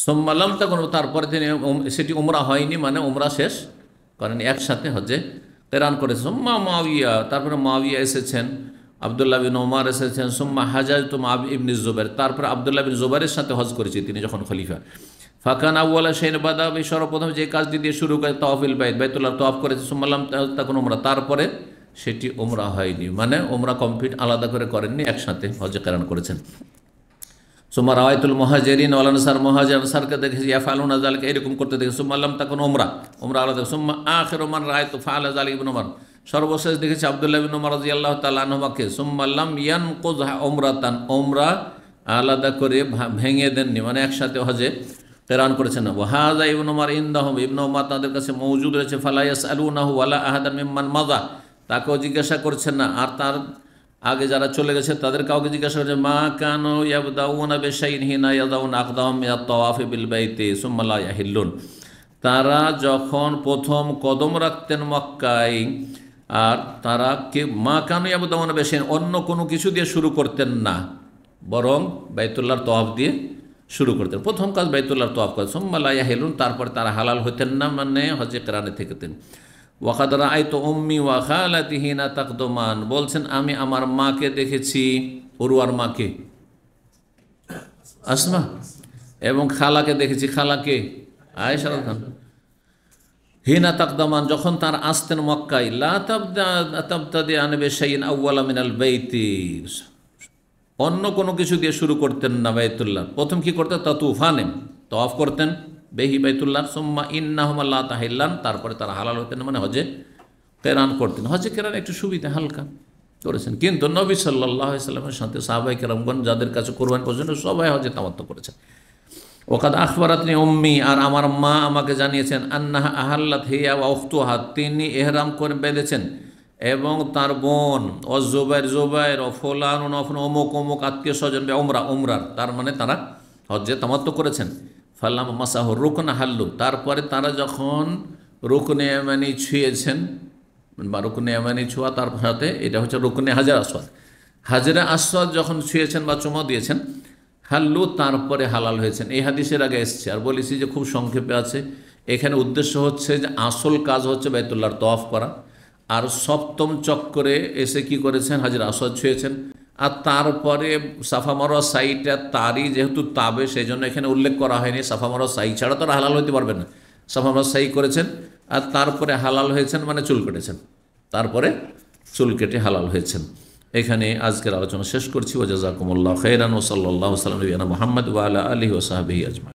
সুম্মা লাম তাকুন, তারপরে তিনি সেটি উমরা হয়নি, মানে উমরা শেষ করেন, একসাথে হজে কেরান করেছেন। সুম্মা মুআবিয়া, তারপরে মুআবিয়া এসেছেন, আব্দুল্লাহ বিন ওমর এসেছেন। সুম্মা হাজাজতু মা ইবনে জুবাইর, তারপরে আব্দুল্লাহ বিন জুবাইরের সাথে হজ করেছি তিনি যখন খলিফা। ফাকানা আউওয়ালা শাইইন বাদা, সর্বপ্রথম যে কাজটি দিয়ে শুরু করে তাওয়াফুল বাইত, বাইতুল্লাহ তাওয়াফ করেছে। সুম্মা লাম তাকুন উমরা, তারপরে সেটি উমরা হয়নি, মানে উমরা কমপ্লিট আলাদা করে করেননি, একসাথে হজে কেরান করেছেন। সুম্মা রাওয়াইতুল মুহাজিরিন ওয়াল আনসার, মুহাজির আনসারকে দেখেছি ইয়াফআলুনা যালিকা, এরকম করতে দেখেছি। সুম্মা লাম তাকুন উমরা, উমরা আলাদা। সুম্মা আখিরু মান রাআইতু ফাআলা যালিকা ইবনে উমর, সর্বশেষ দেখেছি আব্দুল্লাহ ইবনে উমর রাদিয়াল্লাহু তাআলা আনহুমাকে। সুম্মা লাম ইয়ানকুয উমরাতান, উমরা আলাদা করে ভেঙে দেননি, মানে একসাথে হজে কেরান করেছেন না। ওয়াহাযা ইবনে উমর ইনদাহুম, ইবনে উমর তাদের কাছে মওজুদ রয়েছে। ফালা ইয়াসআলুনাহু ওয়ালা আহাদান মিম্মান মাযা, তাকেও জিজ্ঞাসা করছেন না আর তার আগে যারা চলে গেছে তাদের কাউকে জিজ্ঞাসা করছে। মা কানু ইয়াবদাউনা বিশাইইন হিনা ইয়াদাউনা আকদাহুম মিনাত তাওয়াফি বিল বাইতি সুম্মা লা ইয়াহিল্লুন, তারা যখন প্রথম কদম রাখতেন মক্কায়, আর তারা কে মা কানু ইয়াবদাউনা বিশাইইন, অন্য কোনো কিছু দিয়ে শুরু করতেন না, বরং বাইতুল্লাহর তওয়াফ দিয়ে শুরু করতেন। প্রথম কাজ বাইতুল্লাহর তওয়াফ করা। সুম্মা লা ইয়াহিল্লুন, তারপরে তারা হালাল হতেন না, মানে হজে কেরানে থেকেতেন। ওয়াকাদ রাআইতু উম্মি ওয়া খালাতি হিনা তাকদুমান, বলছেন আমি আমার মাকে দেখেছি, উরওয়ার মাকে আসমা, এবং খালাকে দেখেছি, খালাকে আয়েশা রাদিয়াল্লাহু আনহা, হিনা তাকদমান, যখন তার আসতেন মক্কায়। লা তাবতাদিআন বিশাইইন আউওয়ালা মিনাল বাইতি, অন্য কোনো কিছু দিয়ে শুরু করতেন না বাইতুল্লাহ। প্রথম কি করতেন? তাতুফানেন, তওয়াফ করতেন বেহি বাইতুল্লাহ। সুম্মা ইন্নাহুম লা তাহিল্লান, তারপরে তারা হালাল হতেন, মানে হজে কেরান করতেন। হজে কেরান একটু সুবিধা হালকা করেছেন, কিন্তু নবী সাল্লাল্লাহু আলাইহি সাল্লামের সাথে সাহাবায়ে কেরামগণ যাদের কাছে কোরবানি পর্যন্ত সবাই হজে তামাত্তু করেছেন। ওয়াকাদ আখবারাতনি উম্মি, আর আমার মা আমাকে জানিয়েছেন, আন্নাহা আহাল্লাত হিয়া ওয়া উখতুহা, তিনি ইহরাম করে বেঁধেছেন এবং তার বোন, ও জুবাইর ও ফুলান অমুক অমুক আত্মীয় স্বজন উমরার, তার মানে তারা হজ্জে তামাত্তু করেছেন। ফাল্লাম মাসাহ রুকন হাল্লু, তারপরে তারা যখন রুকনে ইয়ামানি ছুঁয়েছেন, বা রুকনে ইয়ামানি ছোঁয়া, তার সাথে এটা হচ্ছে রুকনে হাজার আসওয়াদ, হাজরে আসওয়াদ যখন ছুঁয়েছেন বা চুমো দিয়েছেন, হাল্লু, তারপরে হালাল হয়েছেন। এই হাদিসের আগে এসছে, আর বলেছি যে খুব সংক্ষেপে আছে। এখানে উদ্দেশ্য হচ্ছে যে আসল কাজ হচ্ছে বাইতুল্লাহর তওয়াফ করা, আর সপ্তম চক্করে এসে কি করেছেন? হাজরে আসওয়াদ ছুঁয়েছেন। আর তারপরে সাফা মারোয়া সাইটা তারই যেহেতু তাবে, সেই জন্য এখানে উল্লেখ করা হয়নি। সাফা মারোয়া সাই ছাড়া তো হালাল হইতে পারবেন না। সাফা মারোয়া সাই করেছেন, আর তারপরে হালাল হয়েছেন, মানে চুল কেটেছেন, তারপরে চুল কেটে হালাল হয়েছেন। এখানে আজকের আলোচনা শেষ করছি। ওয়া জাযাকুমুল্লাহু খাইরান ওয়া সাল্লাল্লাহু আলা নবিয়িনা মুহাম্মদ ওয়া আলা আলিহি ওয়া সাহবিহি আজমাইন।